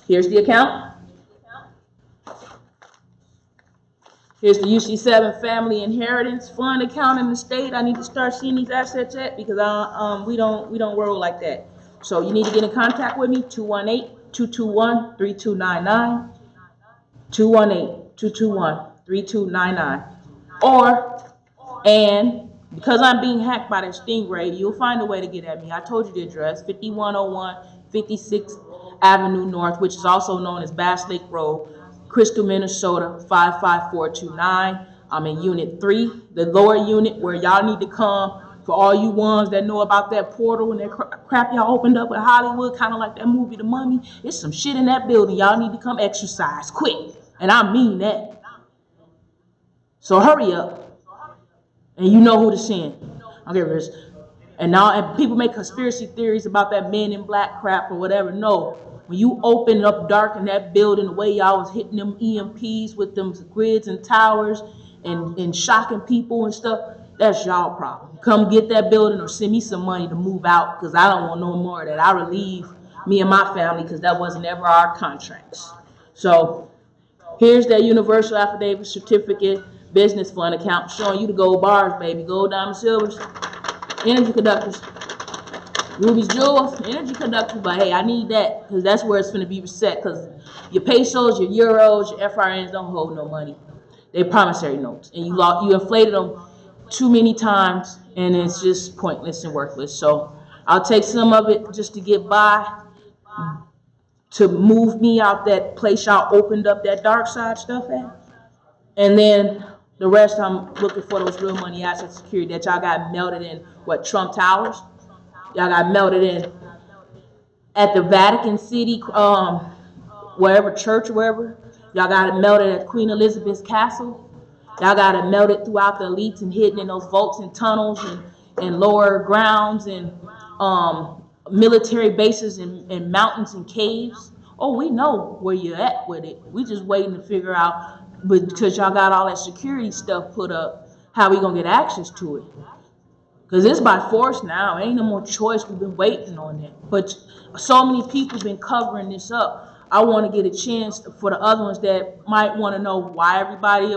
here's the account. Here's the UC7 Family Inheritance Fund account in the state. I need to start seeing these assets at, because we don't roll like that. So you need to get in contact with me, 218-221-3299, 218-221-3299. And because I'm being hacked by that stingray, you'll find a way to get at me. I told you the address, 5101 56th Avenue North, which is also known as Bass Lake Road, Crystal, Minnesota, 55429. I'm in Unit 3, the lower unit, where y'all need to come. For all you ones that know about that portal and that crap y'all opened up with Hollywood, kind of like that movie, The Mummy, there's some shit in that building. Y'all need to come exercise quick. And I mean that. So hurry up. And you know who to send. Okay, Riz. And people make conspiracy theories about that Men in Black crap or whatever. No. When you open up dark in that building, the way y'all was hitting them EMPs with them grids and towers and shocking people and stuff, that's y'all problem. Come get that building or send me some money to move out, because I don't want no more of that. I relieve me and my family, because that wasn't ever our contracts. So here's that Universal Affidavit Certificate Business Fund account showing you the gold bars, baby. Gold, diamond, silvers, energy conductors. Ruby's jewels, energy conductors, but hey, I need that, because that's where it's going to be reset, because your pesos, your euros, your FRNs don't hold no money. They're promissory notes, and you inflated them too many times, and it's just pointless and worthless. So I'll take some of it just to get by, to move me out that place y'all opened up that dark side stuff at, and then the rest I'm looking for those real money asset security that y'all got melted in, Trump Towers? Y'all got melted in at the Vatican City, wherever, church, wherever. Y'all got it melted at Queen Elizabeth's Castle. Y'all got it melted throughout the elites and hidden in those vaults and tunnels and lower grounds and military bases and mountains and caves. Oh, we know where you're at with it. We just waiting to figure out, but because y'all got all that security stuff put up, how we gonna get access to it? Because it's by force now. Ain't no more choice. We've been waiting on that. But so many people been covering this up. I want to get a chance for the other ones that might want to know why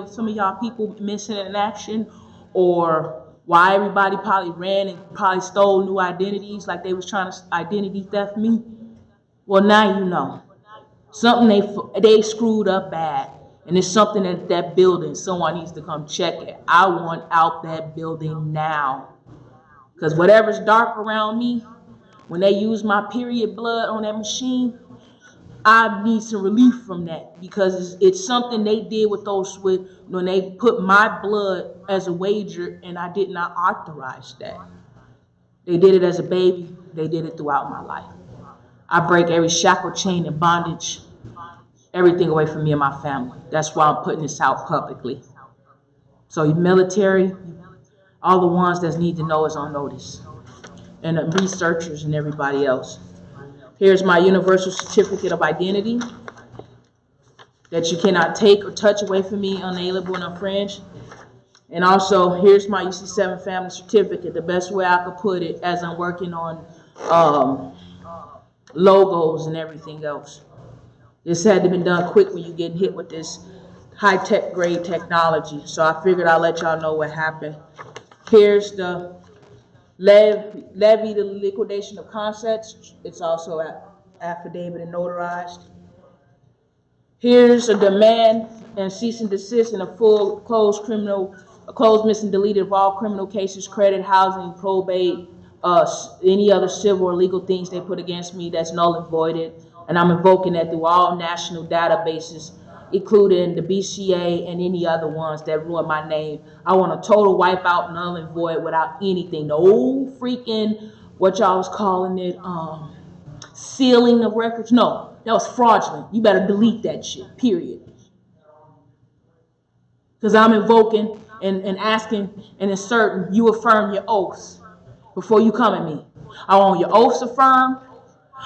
some of y'all people missing in action, or why everybody probably ran and probably stole new identities, like they was trying to identity theft me. Well, now you know. Something they screwed up bad. And it's something that building, someone needs to come check it. I want out that building now. Because whatever's dark around me, when they use my period blood on that machine, I need some relief from that because it's something they did with when they put my blood as a wager, and I did not authorize that. They did it as a baby. They did it throughout my life. I break every shackle, chain, and bondage, everything away from me and my family. That's why I'm putting this out publicly. So you military, all the ones that need to know is on notice, and the researchers and everybody else. Here's my universal certificate of identity that you cannot take or touch away from me, unalienable and unfringed. And also, here's my UC7 family certificate, the best way I could put it as I'm working on logos and everything else. This had to be done quick when you get hit with this high-tech grade technology. So I figured I'll let y'all know what happened. Here's the levy, the liquidation of concepts. It's also affidavit and notarized. Here's a demand and cease and desist in a full closed missing, deleted of all criminal cases, credit, housing, probate, any other civil or legal things they put against me that's null and voided. And I'm invoking that through all national databases, including the BCA and any other ones that ruin my name. I want a total wipeout, null and void, without anything. No freaking, what y'all was calling it, sealing of records. No, that was fraudulent. You better delete that shit, period. Because I'm invoking and asking and asserting you affirm your oaths before you come at me. I want your oaths affirmed.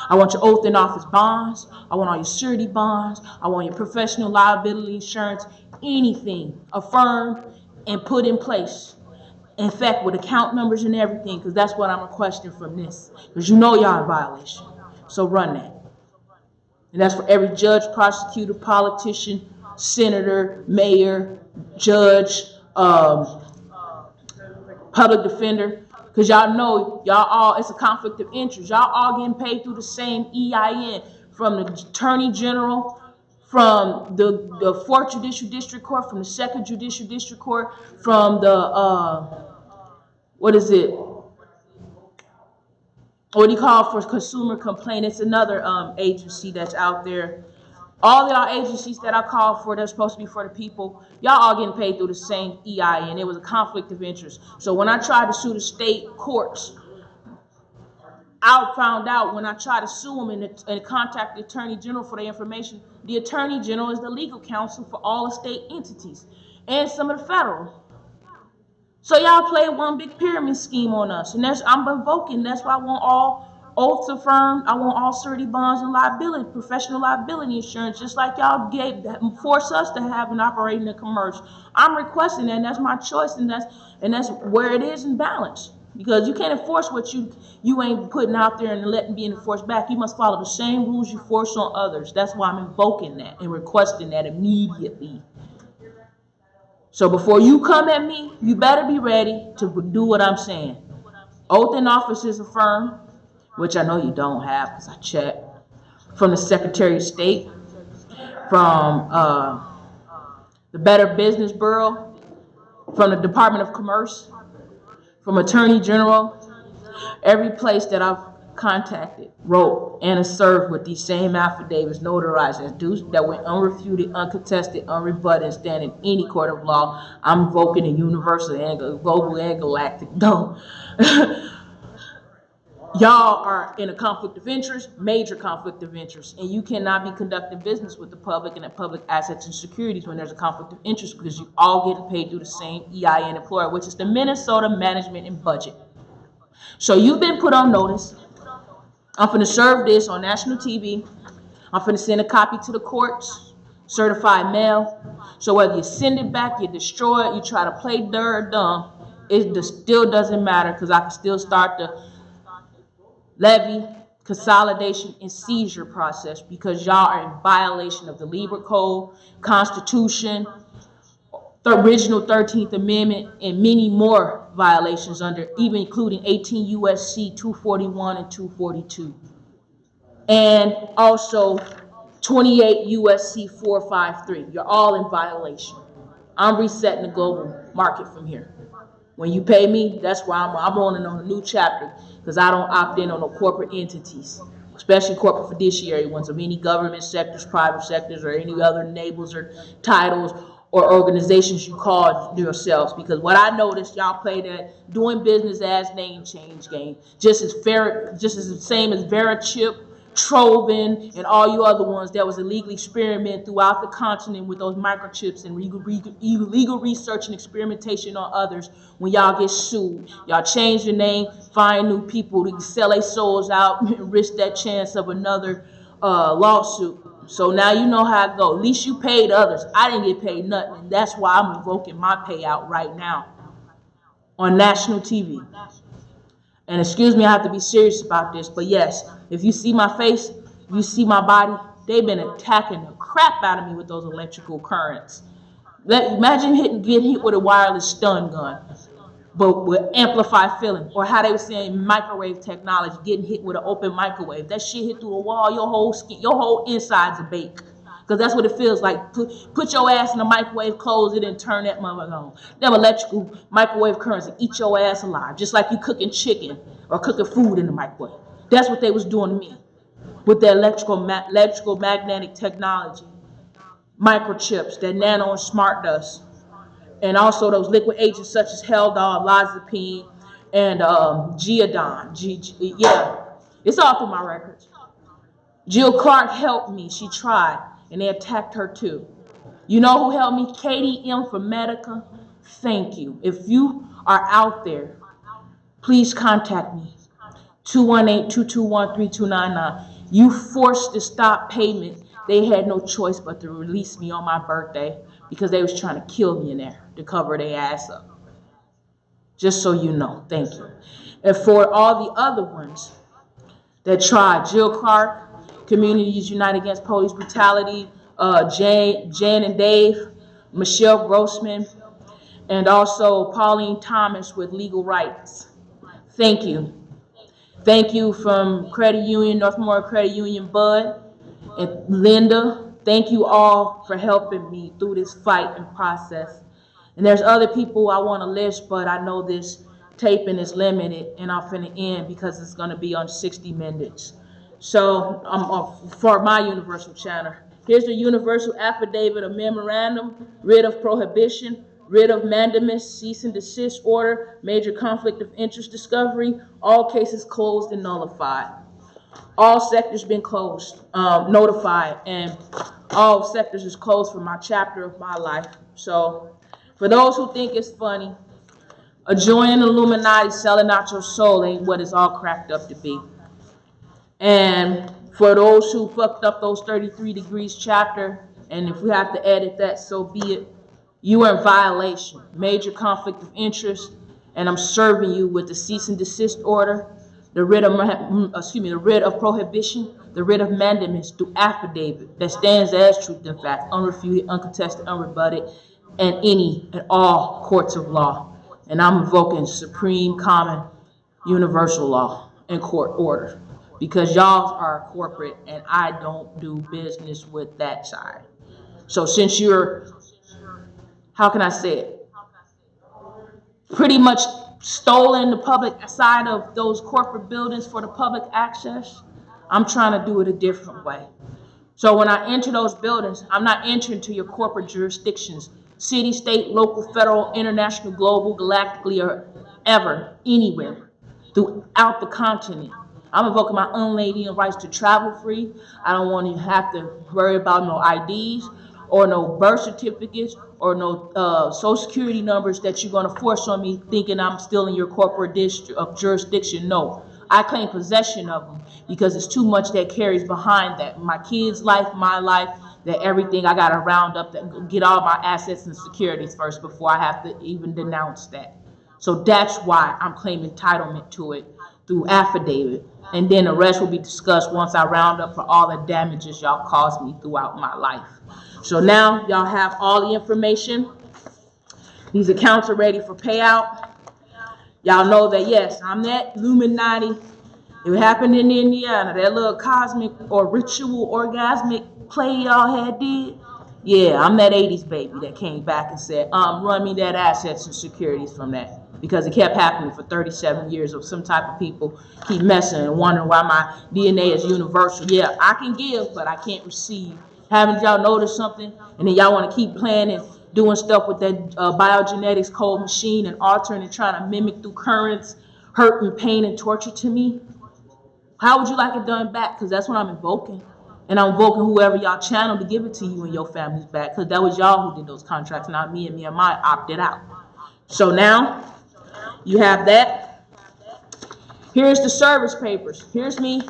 I want your oath in office bonds. I want all your surety bonds. I want your professional liability insurance, anything affirmed and put in place. In fact, with account numbers and everything, because that's what I'm requesting from this. Because you know y'all in violation. So run that. And that's for every judge, prosecutor, politician, senator, mayor, judge, public defender. Because y'all know, y'all all, it's a conflict of interest. Y'all all getting paid through the same EIN, from the Attorney General, from the 4th Judicial District Court, from the 2nd Judicial District Court, from the, what is it? What do you call for consumer complaint? It's another agency that's out there. All y'all agencies that I call for, that's supposed to be for the people, y'all all getting paid through the same EIN. It was a conflict of interest. So when I tried to sue the state courts, I found out when I tried to sue them and contact the Attorney General for their information, the Attorney General is the legal counsel for all the state entities and some of the federal. So y'all play one big pyramid scheme on us, and I'm invoking. That's why I want all oaths affirmed. I want all surety bonds and liability, professional liability insurance, just like y'all force us to have and operate in the commerce. I'm requesting that, and that's my choice, and that's where it is in balance. Because you can't enforce what you ain't putting out there and letting be enforced back. You must follow the same rules you force on others. That's why I'm invoking that and requesting that immediately. So before you come at me, you better be ready to do what I'm saying. Oath in office is affirmed, which I know you don't have because I checked, from the Secretary of State, from the Better Business Bureau, from the Department of Commerce, from Attorney General. Every place that I've contacted, wrote, and served with these same affidavits notarized that were unrefuted, uncontested, unrebutted, and stand in any court of law. I'm invoking a universal and global and galactic. No. Y'all are in a conflict of interest, major conflict of interest, and you cannot be conducting business with the public and the public assets and securities when there's a conflict of interest, because you all get paid through the same EIN employer, which is the Minnesota Management and Budget. So you've been put on notice. I'm finna serve this on national TV. I'm finna send a copy to the courts, certified mail. So whether you send it back, you destroy it, you try to play dirt or dumb, it still doesn't matter, because I can still start the levy, consolidation, and seizure process, because y'all are in violation of the Libra Code, Constitution, the original 13th Amendment, and many more violations under, even including 18 USC 241 and 242. And also 28 USC 453. You're all in violation. I'm resetting the global market from here. When you pay me, that's why I'm rolling on a new chapter, because I don't opt in on no corporate entities. especially corporate fiduciary ones of any government sectors, private sectors, or any other labels or titles or organizations you call yourselves. Because what I noticed, y'all play that doing business as name change game, just as the same as Verichip, Trovan, and all you other ones that was illegally experimented throughout the continent with those microchips and illegal research and experimentation on others. When y'all get sued, y'all change your name, find new people to sell their souls out, and risk that chance of another lawsuit. So now you know how it goes. At least you paid others. I didn't get paid nothing, and that's why I'm invoking my payout right now on national TV. And excuse me, I have to be serious about this, but yes, if you see my face, you see my body, they've been attacking the crap out of me with those electrical currents. Imagine getting hit with a wireless stun gun, but with amplified feeling, or how they were saying microwave technology, getting hit with an open microwave. That shit hit through a wall, your whole skin, your whole insides are baked. Because that's what it feels like. Put your ass in the microwave, close it, and turn that motherfucker on. Them electrical microwave currents will eat your ass alive, just like you cooking chicken or cooking food in the microwave. That's what they was doing to me with the electrical magnetic technology, microchips, that nano and smart dust, and also those liquid agents such as Haldol, Lozapine, and Geodon. Yeah, it's all through my records. Jill Clark helped me. She tried, and they attacked her too. You know who helped me? KDM for Medica. Thank you. If you are out there, please contact me. 218-221-3299. You forced to stop payment. They had no choice but to release me on my birthday because they was trying to kill me in there to cover their ass up. Just so you know. Thank you. And for all the other ones that tried, Jill Clark, Communities United Against Police Brutality, Jan and Dave, Michelle Grossman, and also Pauline Thomas with Legal Rights. Thank you. Thank you from Credit Union, Northmore Credit Union, Bud, and Linda. Thank you all for helping me through this fight and process. And there's other people I want to list, but I know this taping is limited, and I'm finna end because it's going to be on 60 minutes. So for my universal channel, here's the universal affidavit of memorandum, writ of prohibition, writ of mandamus, cease and desist order, major conflict of interest discovery, all cases closed and nullified. All sectors been closed, notified, and all sectors is closed for my chapter of my life. So for those who think it's funny, adjoining Illuminati selling out your soul ain't what it's all cracked up to be. And for those who fucked up those 33 degrees chapter, and if we have to edit that, so be it. You are in violation, major conflict of interest, and I'm serving you with the cease and desist order, the writ of prohibition, the writ of mandamus through affidavit that stands as truth and fact, unrefuted, uncontested, unrebutted, and any and all courts of law. And I'm invoking supreme, common, universal law and court order. Because y'all are corporate and I don't do business with that side. So since you're, how can I say it, pretty much stolen the public side of those corporate buildings for the public access, I'm trying to do it a different way. So when I enter those buildings, I'm not entering to your corporate jurisdictions, city, state, local, federal, international, global, galactically, or ever, anywhere, throughout the continent. I'm invoking my unladied rights to travel free. I don't want to have to worry about no IDs or no birth certificates or no social security numbers that you're going to force on me thinking I'm still in your corporate district of jurisdiction. No, I claim possession of them because it's too much that carries behind that. My kids' life, my life, that everything I got to round up, that get all my assets and securities first before I have to even denounce that. So that's why I'm claiming entitlement to it through affidavit. And then the rest will be discussed once I round up for all the damages y'all caused me throughout my life. So now y'all have all the information. These accounts are ready for payout. Y'all know that, yes, I'm that Illuminati. It happened in Indiana, that little cosmic or ritual orgasmic play y'all had did. Yeah, I'm that 80s baby that came back and said, run me that assets and securities from that. because it kept happening for 37 years of some type of people keep messing and wondering why my DNA is universal. Yeah, I can give, but I can't receive. Haven't y'all noticed something? And then y'all want to keep playing and doing stuff with that biogenetics code machine and altering and trying to mimic through currents, hurt and pain and torture to me. How would you like it done back? Because that's what I'm invoking. And I'm invoking whoever y'all channel to give it to you and your families back, because that was y'all who did those contracts, not me, and me and mine opted out. So now you have that. Here's the service papers. Here's me.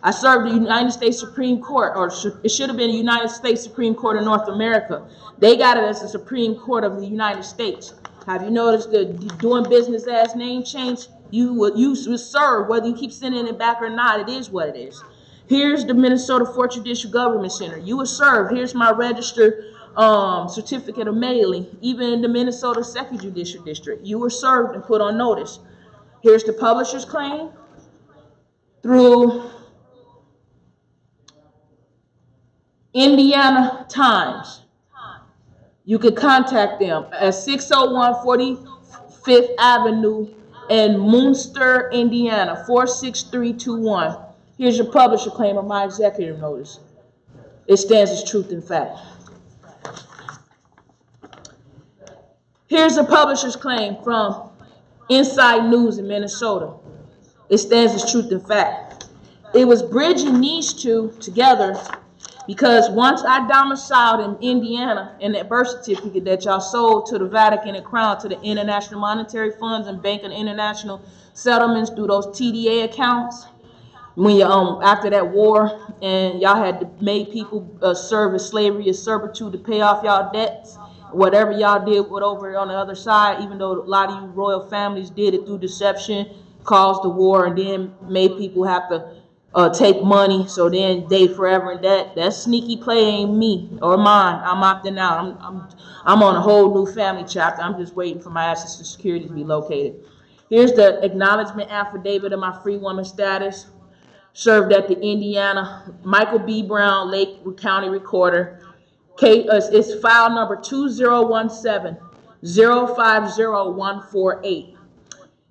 I served the United States Supreme Court, or it should have been the United States Supreme Court of North America. They got it as the Supreme Court of the United States. Have you noticed the doing business as name change? You would serve, whether you keep sending it back or not. It is what it is. Here's the Minnesota 4th Judicial Government Center. You were served. Here's my registered certificate of mailing. Even in the Minnesota 2nd Judicial District, you were served and put on notice. Here's the publisher's claim through Indiana Times. You could contact them at 601 45th Avenue in Munster, Indiana, 46321. Here's your publisher claim of my executive notice. It stands as truth and fact. Here's a publisher's claim from Inside News in Minnesota. It stands as truth and fact. It was bridging these two together because once I domiciled in Indiana, and that birth certificate that y'all sold to the Vatican and Crown, to the International Monetary Funds and Bank of International Settlements through those TDA accounts, when you after that war, and y'all had to make people serve as slavery, as servitude, to pay off y'all debts, whatever y'all did with over on the other side, even though a lot of you royal families did it through deception, caused the war, and then made people have to take money, so then they forever in debt. That sneaky play ain't me or mine. I'm opting out. I'm on a whole new family chapter. I'm just waiting for my assets to security to be located. Here's the acknowledgement affidavit of my free woman status. Served at the Indiana Michael B. Brown Lake County Recorder. It's file number 2017-050148.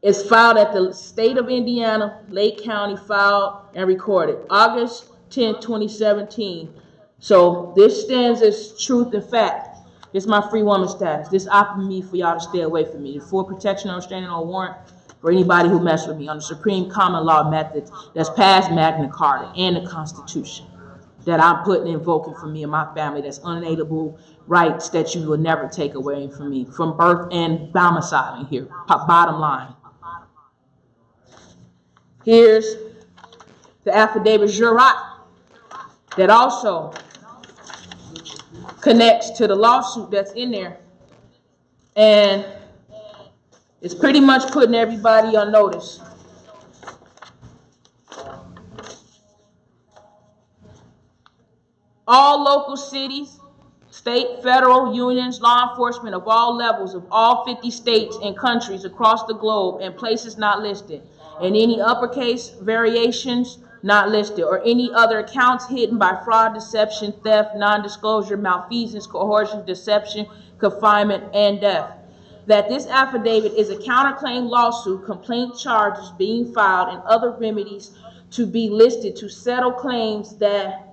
It's filed at the state of Indiana, Lake County, filed and recorded August 10, 2017. So this stands as truth and fact. It's my free woman status. This opted me for y'all to stay away from me. For protection or restraining or warrant for anybody who mess with me on the supreme common law methods that's past Magna Carta and the Constitution that I'm putting invoking for me and my family, that's unalienable rights that you will never take away from me, from birth and domiciling here. Bottom line. Here's the affidavit jurat that also connects to the lawsuit that's in there. And it's pretty much putting everybody on notice. All local cities, state, federal, unions, law enforcement of all levels of all 50 states and countries across the globe and places not listed, and any uppercase variations not listed, or any other accounts hidden by fraud, deception, theft, non-disclosure, malfeasance, coercion, deception, confinement, and death. That this affidavit is a counterclaim lawsuit, complaint charges being filed, and other remedies to be listed to settle claims that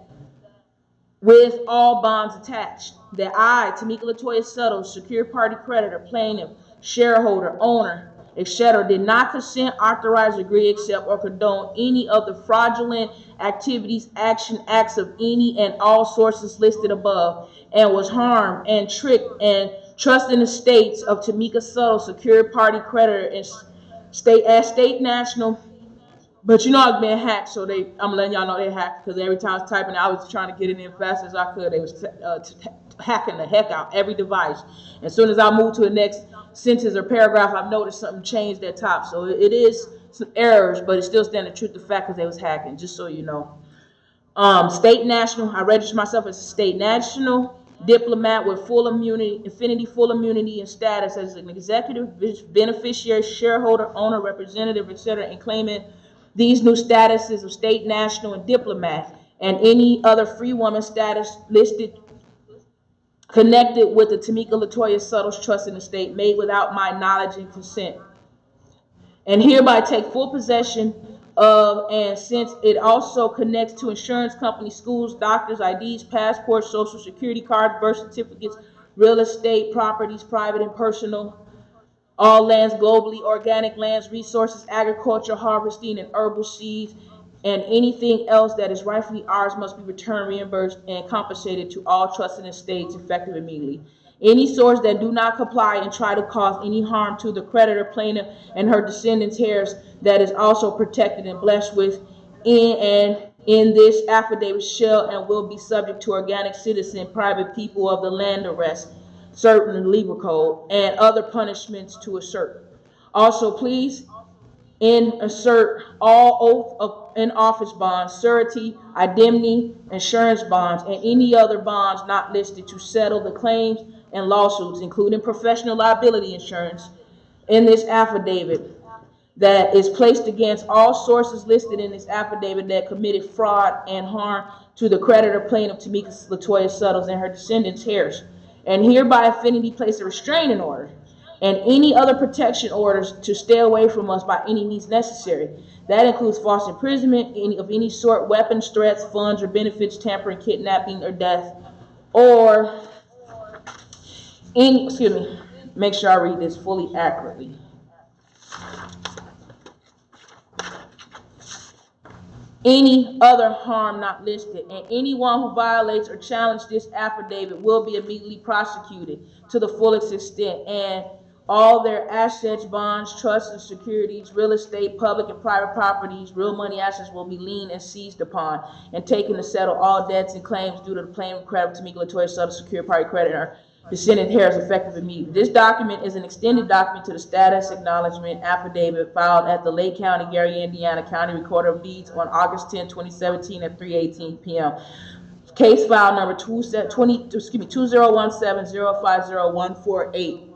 with all bonds attached. That I, Tamika Latoya Suttles, secured party creditor, plaintiff, shareholder, owner, etc., did not consent, authorize, agree, accept, or condone any of the fraudulent activities, acts of any and all sources listed above, and was harmed and tricked and trust in the states of Tamika Suttles, secured party creditor, and state national. But you know I've been hacked, so I'm letting y'all know they hacked, because every time I was typing, I was trying to get it in fast as I could. They was hacking the heck out every device. As soon as I moved to the next sentence or paragraph, I've noticed something changed at top. So it is some errors, but it still stands the truth of the fact because they was hacking, just so you know. State national, I registered myself as a state national diplomat with full immunity, full immunity and status as an executive, beneficiary, shareholder, owner, representative, etc., and claiming these new statuses of state, national, and diplomat, and any other free woman status listed connected with the Tamika Latoya Suttles trust in the state, made without my knowledge and consent. and hereby take full possession of, and since it also connects to insurance companies, schools, doctors, IDs, passports, social security cards, birth certificates, real estate, properties, private and personal, all lands globally, organic lands, resources, agriculture, harvesting, and herbal seeds, and anything else that is rightfully ours must be returned, reimbursed, and compensated to all trusted estates effective immediately. Any source that do not comply and try to cause any harm to the creditor, plaintiff, and her descendants' heirs that is also protected and blessed with in this affidavit shall and will be subject to organic citizen, private people of the land arrest, certain legal code, and other punishments to assert. Also, please insert all oath of in office bonds, surety, indemnity, insurance bonds, and any other bonds not listed to settle the claims and lawsuits, including professional liability insurance, in this affidavit that is placed against all sources listed in this affidavit that committed fraud and harm to the creditor, plaintiff Tamika Latoya Suttles and her descendants' heirs, and hereby affinity place a restraining order and any other protection orders to stay away from us by any means necessary. That includes false imprisonment of any sort, weapons, threats, funds, or benefits, tampering, kidnapping, or death, or any, make sure I read this fully accurately. Any other harm not listed, and anyone who violates or challenges this affidavit will be immediately prosecuted to the fullest extent, and all their assets, bonds, trusts, and securities, real estate, public and private properties, real money assets will be liened and seized upon and taken to settle all debts and claims due to the plaintiff, creditor Tamika Latoya Suttles, secured party creditor, descendant heirs effective immediately. This document is an extended document to the status acknowledgement affidavit filed at the Lake County, Gary, Indiana County Recorder of Deeds on August 10, 2017 at 3:18 p.m. Case file number 2017-050-148.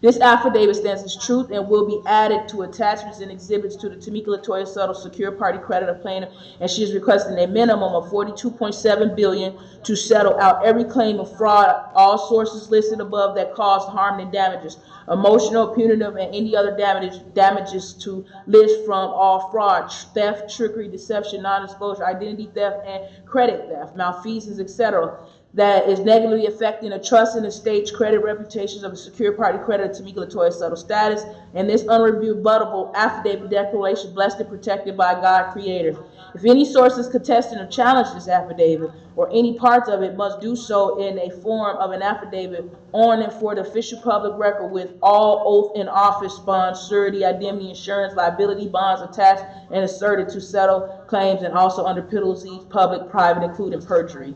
This affidavit stands as truth and will be added to attachments and exhibits to the Tamika Latoya Suttles secured party creditor plaintiff, and she is requesting a minimum of $42.7 billion to settle out every claim of fraud, all sources listed above that caused harm and damages, emotional, punitive, and any other damages to list from all fraud, theft, trickery, deception, non-disclosure, identity theft, and credit theft, malfeasance, etc., that is negatively affecting the trust and estate's credit reputations of a secured party creditor Tamika Latoya Suttles status, and this unrebuttable affidavit declaration blessed and protected by God Creator. If any sources contesting or challenge this affidavit or any parts of it must do so in a form of an affidavit on and for the official public record with all oath in office bonds, surety, indemnity, insurance, liability bonds attached and asserted to settle claims, and also under penalties, public, private, including perjury.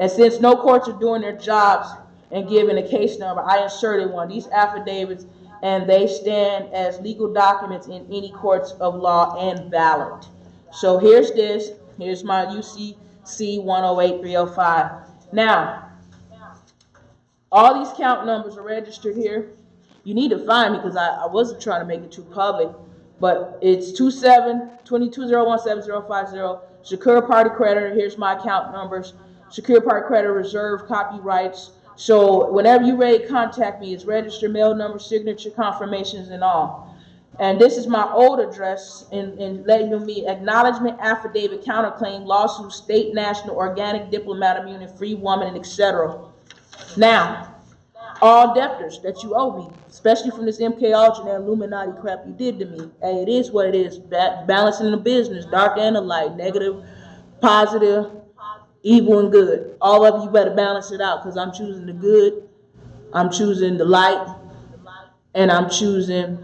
And since no courts are doing their jobs and giving a case number, I inserted one. These affidavits, and they stand as legal documents in any courts of law and valid. So here's this. Here's my UCC 108305. Now, all these count numbers are registered here. You need to find me because I wasn't trying to make it too public, but it's 272201750, secure party creditor. Here's my account numbers. Secure party creditor, reserve, copyrights. So whenever you're ready to contact me, it's registered mail number, signature, confirmations, and all. And this is my old address in letting me acknowledgement, affidavit, counterclaim, lawsuit, state, national, organic, diplomat immunity, free woman, and etc. Now, all debtors that you owe me, especially from this MK Ultra and Illuminati crap you did to me. Hey, it is what it is. Balancing the business, dark and the light, negative, positive, evil and good. All of you better balance it out, because I'm choosing the good, I'm choosing the light, and I'm choosing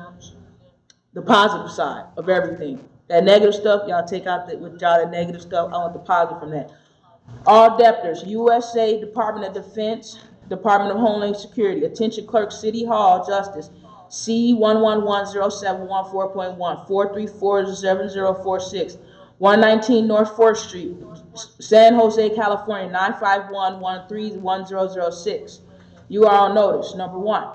the positive side of everything. That negative stuff, y'all take out with y'all that negative stuff. I want the positive from that. All debtors, USA Department of Defense, Department of Homeland Security, attention clerk, City Hall, Justice, C1110714.1, 4347046, 119 North 4th Street, San Jose, California, 951131006. You are on notice, number one.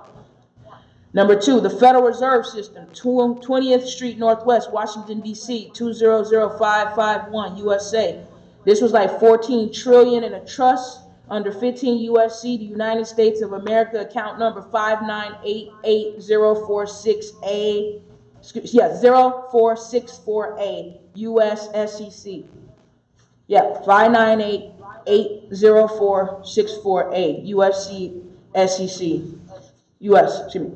Number two, the Federal Reserve System, 20th Street Northwest, Washington, D.C., 200551, USA. This was like $14 trillion in a trust under 15 USC, the United States of America, account number 5988046A. Yeah, 0464A, US SEC. Yeah, 598-80464A, USC SEC, US, excuse me.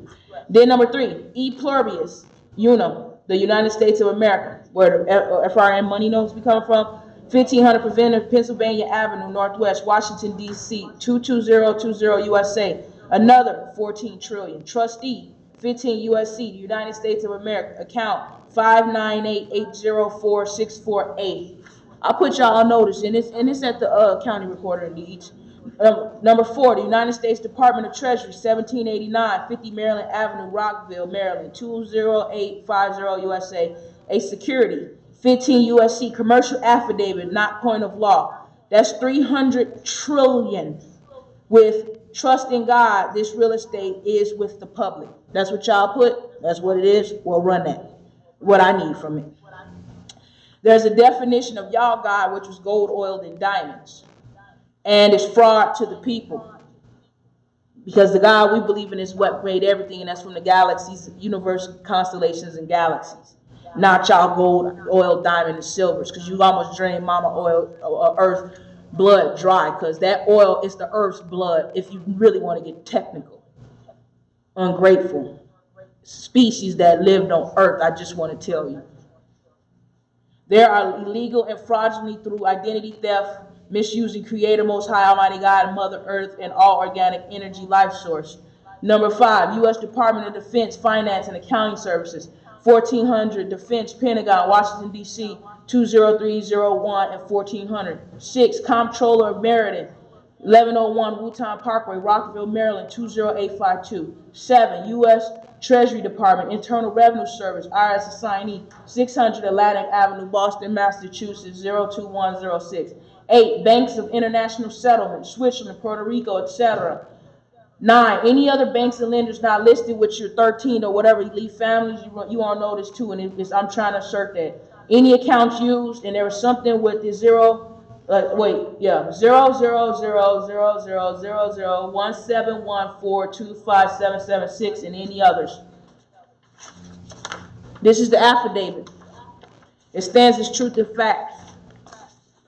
Then number 3, E pluribus unum, the United States of America, where the FRN money notes be coming from. 1500 Preventive, Pennsylvania Avenue, Northwest, Washington, D.C., 22020 USA. Another 14 trillion. Trustee, 15 USC, the United States of America. Account 598-80464A. I'll put y'all on notice, and it's at the county recorder in each. Number 4, the United States Department of Treasury, 1789, 50 Maryland Avenue, Rockville, Maryland, 20850 USA. A security, 15 USC, commercial affidavit, not point of law. That's 300 trillion. With trust in God, this real estate is with the public. That's what y'all put. That's what it is. We'll run that. What I need from it. There's a definition of y'all God, which was gold, oil, and diamonds. And it's fraud to the people. Because the God we believe in is what made everything, and that's from the galaxies, universe, constellations, and galaxies. Not y'all gold, oil, diamond, and silvers, because you almost drained mama oil, earth blood dry, because that oil is the earth's blood, if you really want to get technical. Ungrateful species that lived on earth, I just want to tell you. There are illegal and fraudulently through identity theft, misusing Creator, Most High, Almighty God, Mother Earth, and all organic energy life source. Number 5, U.S. Department of Defense, Finance, and Accounting Services, 1400 Defense, Pentagon, Washington, D.C., 20301 and 1400. 6, Comptroller of Meriden, 1101 Wootton Parkway, Rockville, Maryland, 20852. 7, U.S. Treasury Department, Internal Revenue Service, IRS assignee, 600 Atlantic Avenue, Boston, Massachusetts, 02106. 8, Banks of International Settlement, Switzerland, Puerto Rico, etc. 9, any other banks and lenders not listed with your 13 or whatever elite families, you all know this too, and I'm trying to assert that. Any accounts used, and there was something with the 00000001714257776 and any others. This is the affidavit. It stands as truth and fact.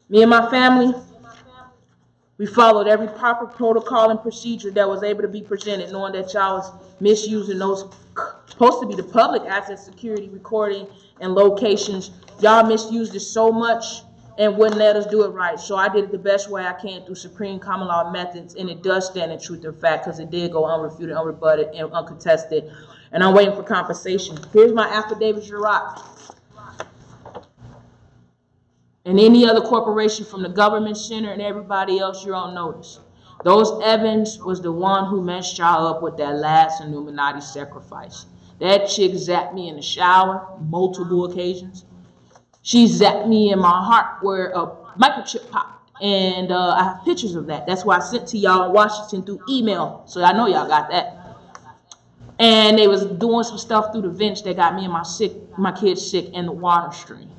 Me and my family, we followed every proper protocol and procedure that was able to be presented, knowing that y'all was misusing those supposed to be the public asset security recording and locations. Y'all misused it so much and wouldn't let us do it right. So I did it the best way I can through supreme common law methods, and it does stand in truth and fact because it did go unrefuted, unrebutted, and uncontested. And I'm waiting for compensation. Here's my affidavit, Jurat. And any other corporation from the government center and everybody else, you're on notice. Those Evans was the one who messed y'all up with that last Illuminati sacrifice. That chick zapped me in the shower multiple occasions. She zapped me in my heart where a microchip popped. And I have pictures of that. That's why I sent to y'all in Washington through email. So I know y'all got that. And they was doing some stuff through the vents that got me and my kids sick in the water stream.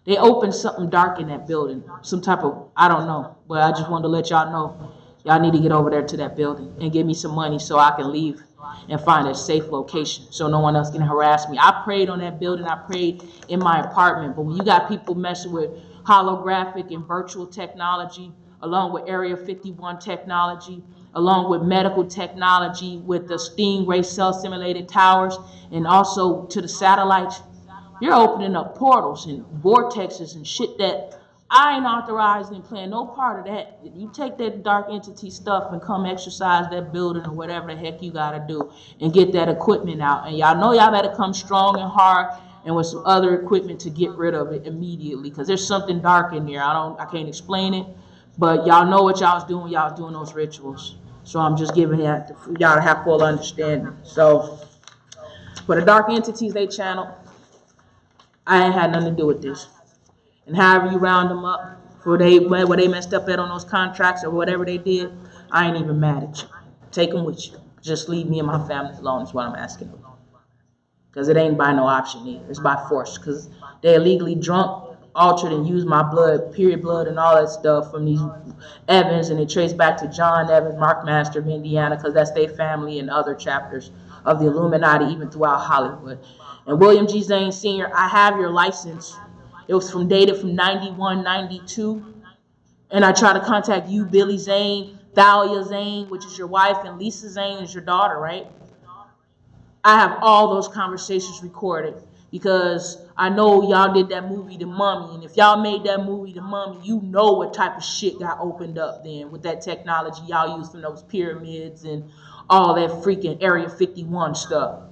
They opened something dark in that building. Some type of, I don't know. But I just wanted to let y'all know. Y'all need to get over there to that building and give me some money so I can leave and find a safe location so no one else can harass me. I prayed on that building. I prayed in my apartment. But when you got people messing with holographic and virtual technology, along with Area 51 technology, along with medical technology, with the Stingray cell simulated towers, and also to the satellites, you're opening up portals and vortexes and shit that I ain't authorized and playing no part of that. You take that dark entity stuff and come exercise that building or whatever the heck you gotta do and get that equipment out. And y'all know y'all better come strong and hard and with some other equipment to get rid of it immediately, because there's something dark in there. I can't explain it, but y'all know what y'all was doing. Y'all was doing those rituals. So I'm just giving that for y'all to have full understanding. So for the dark entities they channeled, I ain't had nothing to do with this. And however you round them up for where they messed up at on those contracts or whatever they did, I ain't even mad at you. Take them with you. Just leave me and my family alone is what I'm asking. Because it ain't by no option either. It's by force. Because they illegally drunk, altered, and used my blood, period blood, and all that stuff from these Evans. And it traced back to John Evans, Mark Master of Indiana, because that's their family and other chapters of the Illuminati, even throughout Hollywood. And William G. Zane Sr., I have your license. It was dated from 91, 92. And I try to contact you, Billy Zane, Thalia Zane, which is your wife, and Lisa Zane is your daughter, right? I have all those conversations recorded because I know y'all did that movie, The Mummy. And if y'all made that movie, The Mummy, you know what type of shit got opened up then with that technology y'all used from those pyramids and all that freaking Area 51 stuff.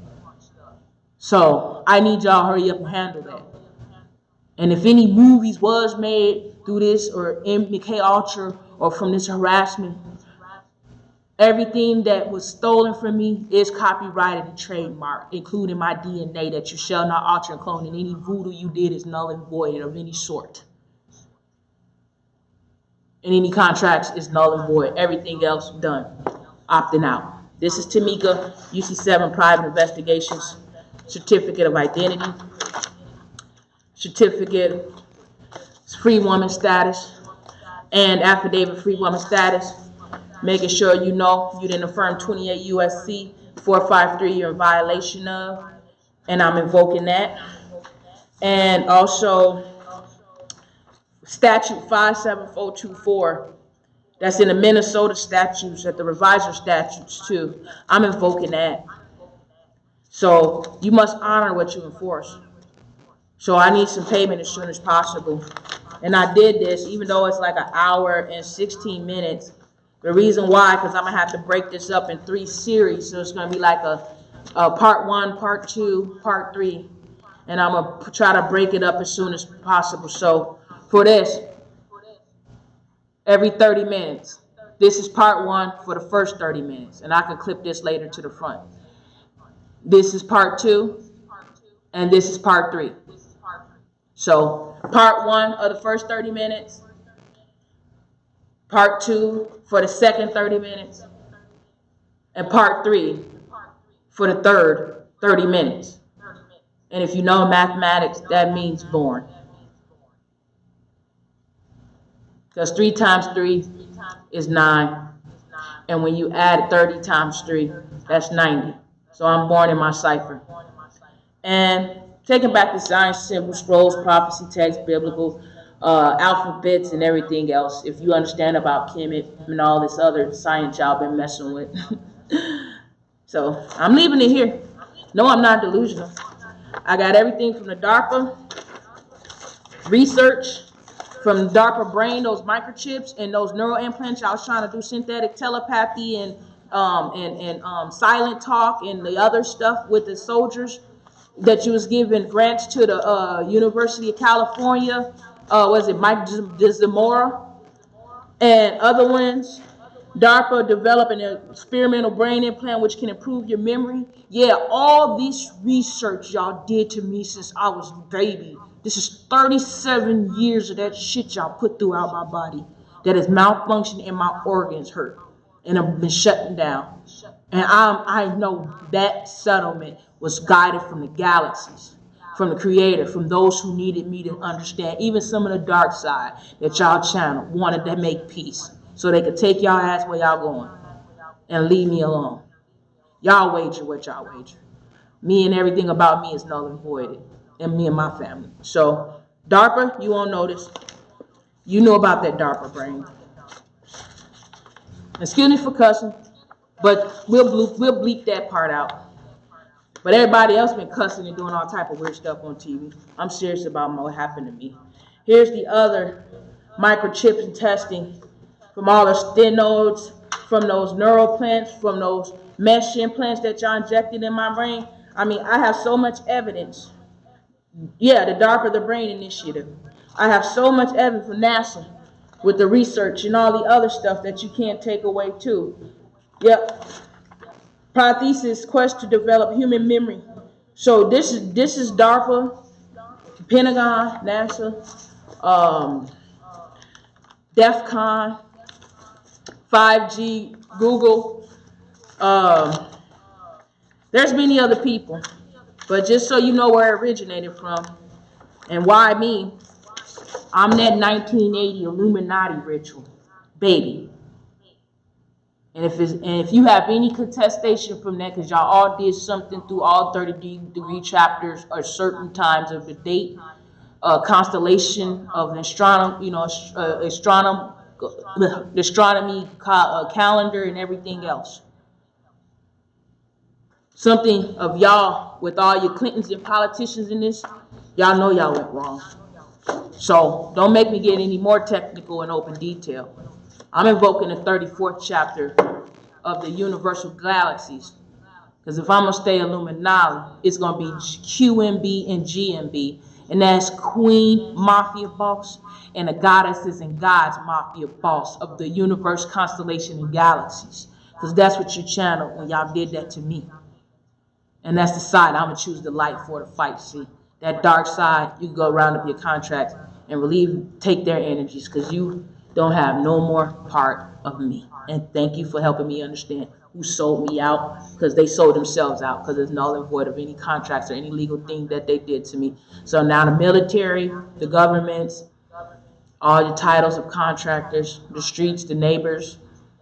So I need y'all hurry up and handle that. And if any movies was made through this or MK Ultra or from this harassment, everything that was stolen from me is copyrighted and trademarked, including my DNA that you shall not alter and clone, and any voodoo you did is null and void of any sort. And any contracts is null and void. Everything else done. Opting out. This is Tamika, UC7 Private Investigations, Certificate of Identity, Certificate Free Woman Status, and Affidavit Free Woman Status. Making sure you know you didn't affirm 28 USC 453 you're in violation of, and I'm invoking that. And also statute 57424, that's in the Minnesota statutes, at the revisor statutes too. I'm invoking that. So you must honor what you enforce. So I need some payment as soon as possible. And I did this, even though it's like an hour and 16 minutes. The reason why, because I'm going to have to break this up in 3 series. So it's going to be like a part 1, part 2, part 3. And I'm going to try to break it up as soon as possible. So for this, every 30 minutes. This is part 1 for the first 30 minutes. And I can clip this later to the front. This is part 2. And this is part 3. So part 1 of the first 30 minutes. Part 2 for the second 30 minutes. And part 3 for the third 30 minutes. And if you know mathematics, that means born. Because 3 times 3 is 9. And when you add 30 times 3, that's 90. So I'm born in my cipher. And taking back the science, symbol, scrolls, prophecy, text, biblical, alphabets, and everything else. If you understand about Kemet and all this other science y'all been messing with. So I'm leaving it here. No, I'm not delusional. I got everything from the DARPA research, from the DARPA brain, those microchips and those neural implants. I was trying to do synthetic telepathy and silent talk and the other stuff with the soldiers that you was giving grants to the University of California. Was it Mike Zamora and other ones? DARPA developing an experimental brain implant which can improve your memory. Yeah, all this research y'all did to me since I was a baby. This is 37 years of that shit y'all put throughout my body that has malfunctioned and my organs hurt and have been shutting down. And I know that settlement was guided from the galaxies, from the Creator, from those who needed me to understand, even some of the dark side that y'all channeled, wanted to make peace so they could take y'all ass where y'all going and leave me alone. Y'all wager what y'all wager. Me and everything about me is null and voided, and me and my family. So DARPA, you won't notice. You know about that DARPA brain. Excuse me for cussing, but we'll bleep that part out. But everybody else been cussing and doing all type of weird stuff on TV. I'm serious about what happened to me. Here's the other microchips and testing from all the stenodes, from those neural plants, from those mesh implants that y'all injected in my brain. I mean, I have so much evidence. Yeah, the DARPA, the Brain Initiative. I have so much evidence from NASA with the research and all the other stuff that you can't take away too. Yep. Prothesis, quest to develop human memory. So this is DARPA, Pentagon, NASA, DEFCON, 5G, Google. There's many other people, but just so you know where it originated from and why me, I'm that 1980 Illuminati ritual, baby. And if you have any contestation from that, because y'all all did something through all 30-degree chapters or certain times of the date, constellation of astronomy, astronomy calendar and everything else. Something of y'all with all your Clintons and politicians in this, y'all know y'all went wrong. So don't make me get any more technical and open detail. I'm invoking the 34th chapter of the universal galaxies. Because if I'm going to stay Illuminati, it's going to be QMB and GMB. And that's Queen Mafia Boss and the Goddesses and Gods Mafia Boss of the universe, constellation, and galaxies. Because that's what you channeled when y'all did that to me. And that's the side I'm going to choose the light for the fight. See, that dark side, you go round up your contracts and take their energies, because you don't have no more part of me. And thank you for helping me understand who sold me out, because they sold themselves out, because there's null and void of any contracts or any legal thing that they did to me. So now the military, the governments, all the titles of contractors, the streets, the neighbors,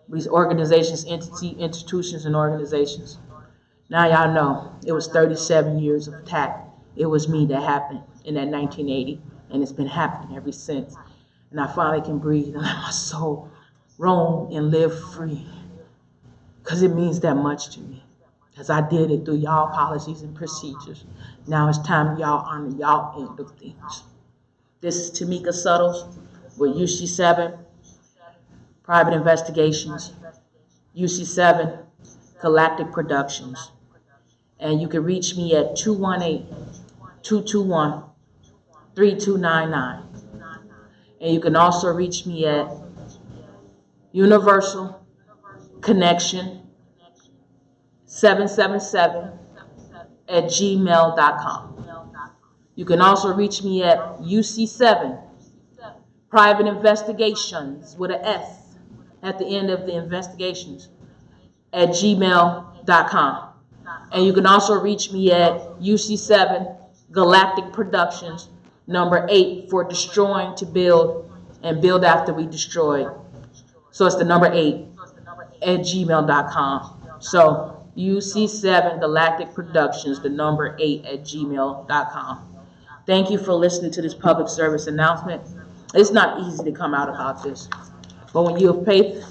these organizations, institutions, and organizations. Now y'all know it was 37 years of attack. It was me that happened in that 1980, and it's been happening ever since. And I finally can breathe and let my soul roam and live free, because it means that much to me, because I did it through y'all policies and procedures. Now it's time y'all honor y'all end of things. This is Tamika Suttles with UC7 Private Investigations, UC7 Galactic Productions. And you can reach me at 218-221-3299. And you can also reach me at Universal Connection 777 at gmail.com. You can also reach me at UC7 Private Investigations with an S at the end of the investigations at gmail.com. And you can also reach me at UC7 Galactic Productions number 8 for destroying to build and build after we destroy. So it's the number 8 at gmail.com. So UC7 Galactic Productions, the number 8 at gmail.com. Thank you for listening to this public service announcement. It's not easy to come out about this, but when you're of faith,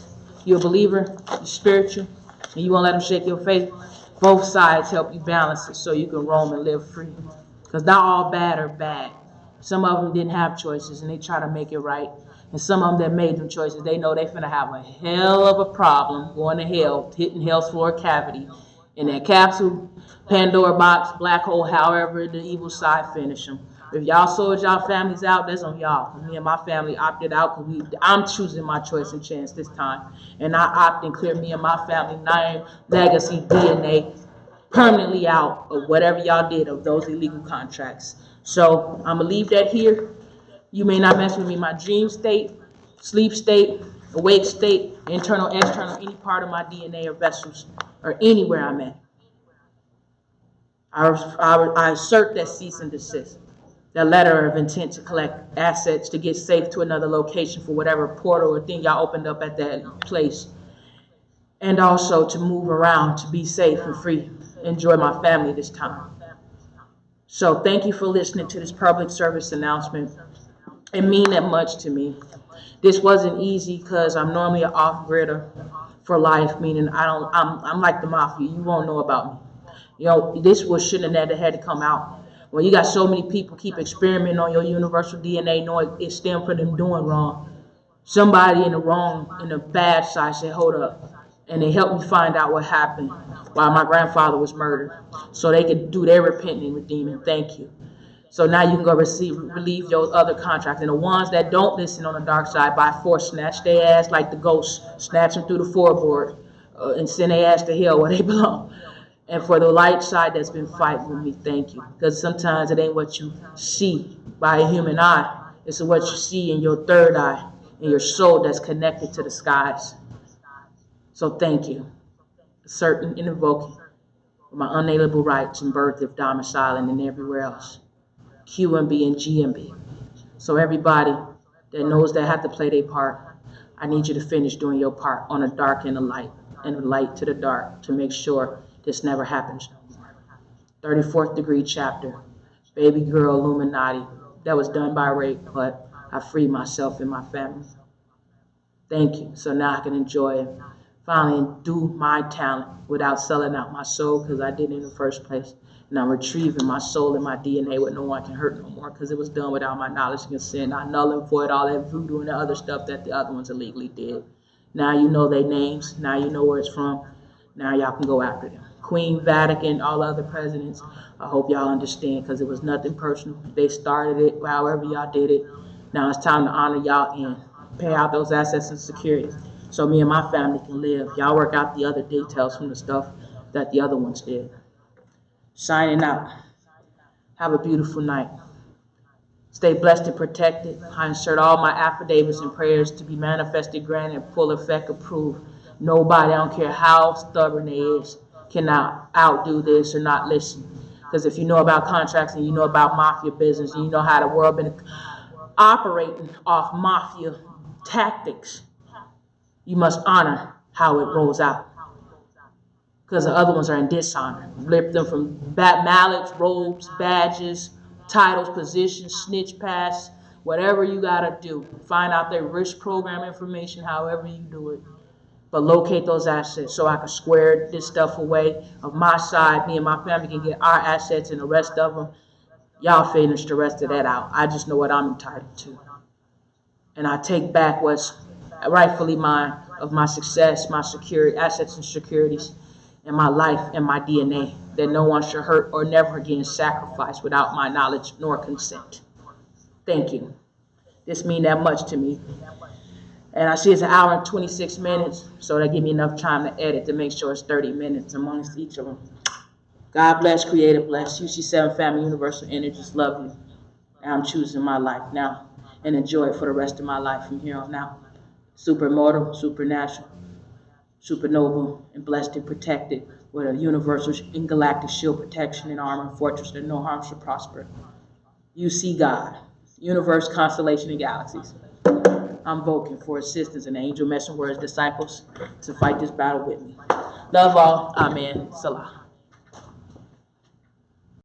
you're a believer, you're spiritual, and you won't let them shake your faith, both sides help you balance it so you can roam and live free. Because not all bad are bad. Some of them didn't have choices and they try to make it right. And some of them that made them choices, they know they're finna have a hell of a problem going to hell, hitting hell's floor cavity in that capsule, Pandora box, black hole, however the evil side finish them. If y'all sold y'all families out, that's on y'all. Me and my family opted out because I'm choosing my choice and chance this time. And I opt and clear me and my family name, legacy, DNA permanently out of whatever y'all did of those illegal contracts. So I'm going to leave that here. You may not mess with me in my dream state, sleep state, awake state, internal, external, any part of my DNA or vessels, or anywhere I'm at. I assert that cease and desist, that letter of intent to collect assets to get safe to another location for whatever portal or thing y'all opened up at that place, and also to move around to be safe and free, enjoy my family this time. So thank you for listening to this public service announcement. It means that much to me. This wasn't easy because I'm normally an off-gridder for life, meaning I'm like the mafia. You won't know about me. You know, this shouldn't have had to come out. When you got so many people keep experimenting on your universal DNA, knowing it stemmed from them doing wrong. Somebody in the bad side said, hold up. And they helped me find out what happened while my grandfather was murdered, so they could do their repenting and redeeming. Thank you. So now you can go relieve your other contracts. And the ones that don't listen on the dark side, by force, snatch their ass like the ghost, snatch them through the floorboard, and send their ass to hell where they belong. And for the light side that's been fighting with me, thank you. Because sometimes it ain't what you see by a human eye. It's what you see in your third eye, in your soul that's connected to the skies. So thank you. Asserting and invoking my unalienable rights in birth, of domiciling, and everywhere else. QMB and GMB. So everybody that knows they have to play their part, I need you to finish doing your part on the dark and the light. and light to the dark to make sure this never happens no more. 34th degree chapter, baby girl Illuminati. That was done by rape, but I freed myself and my family. Thank you. So now I can enjoy it. Finally, do my talent without selling out my soul, because I did it in the first place. And I'm retrieving my soul and my DNA where no one can hurt no more, because it was done without my knowledge and consent. I null and void all that voodoo and the other stuff that the other ones illegally did. Now you know their names. Now you know where it's from. Now y'all can go after them. Queen, Vatican, all other presidents, I hope y'all understand, because it was nothing personal. They started it however y'all did it. Now it's time to honor y'all and pay out those assets and securities so me and my family can live. Y'all work out the other details from the stuff that the other ones did. Signing out. Have a beautiful night. Stay blessed and protected. I insert all my affidavits and prayers to be manifested, granted, full effect, approved. Nobody, I don't care how stubborn they is, cannot outdo this or not listen. Because if you know about contracts and you know about mafia business and you know how the world been operating off mafia tactics, you must honor how it rolls out. Because the other ones are in dishonor. Rip them from mallets, robes, badges, titles, positions, snitch pass, whatever you gotta do. Find out their risk program information, however you do it. But locate those assets so I can square this stuff away of my side. Me and my family can get our assets, and the rest of them, y'all finish the rest of that out. I just know what I'm entitled to. And I take back what's rightfully mine of my success, my security, assets and securities, and my life and my DNA, that no one should hurt or never again sacrifice without my knowledge nor consent. Thank you. This means that much to me. And I see it's 1 hour and 26 minutes, so that give me enough time to edit to make sure it's 30 minutes amongst each of them. God bless, creative bless. UC7 Family Universal Energies, love you. And I'm choosing my life now and enjoy it for the rest of my life from here on out. Super immortal, supernatural, supernova, and blessed and protected with a universal and galactic shield protection and armor and fortress that no harm shall prosper. You see God, universe, constellation, and galaxies. I'm invoking for assistance and angel messenger words, disciples, to fight this battle with me. Love all. Amen. Salah.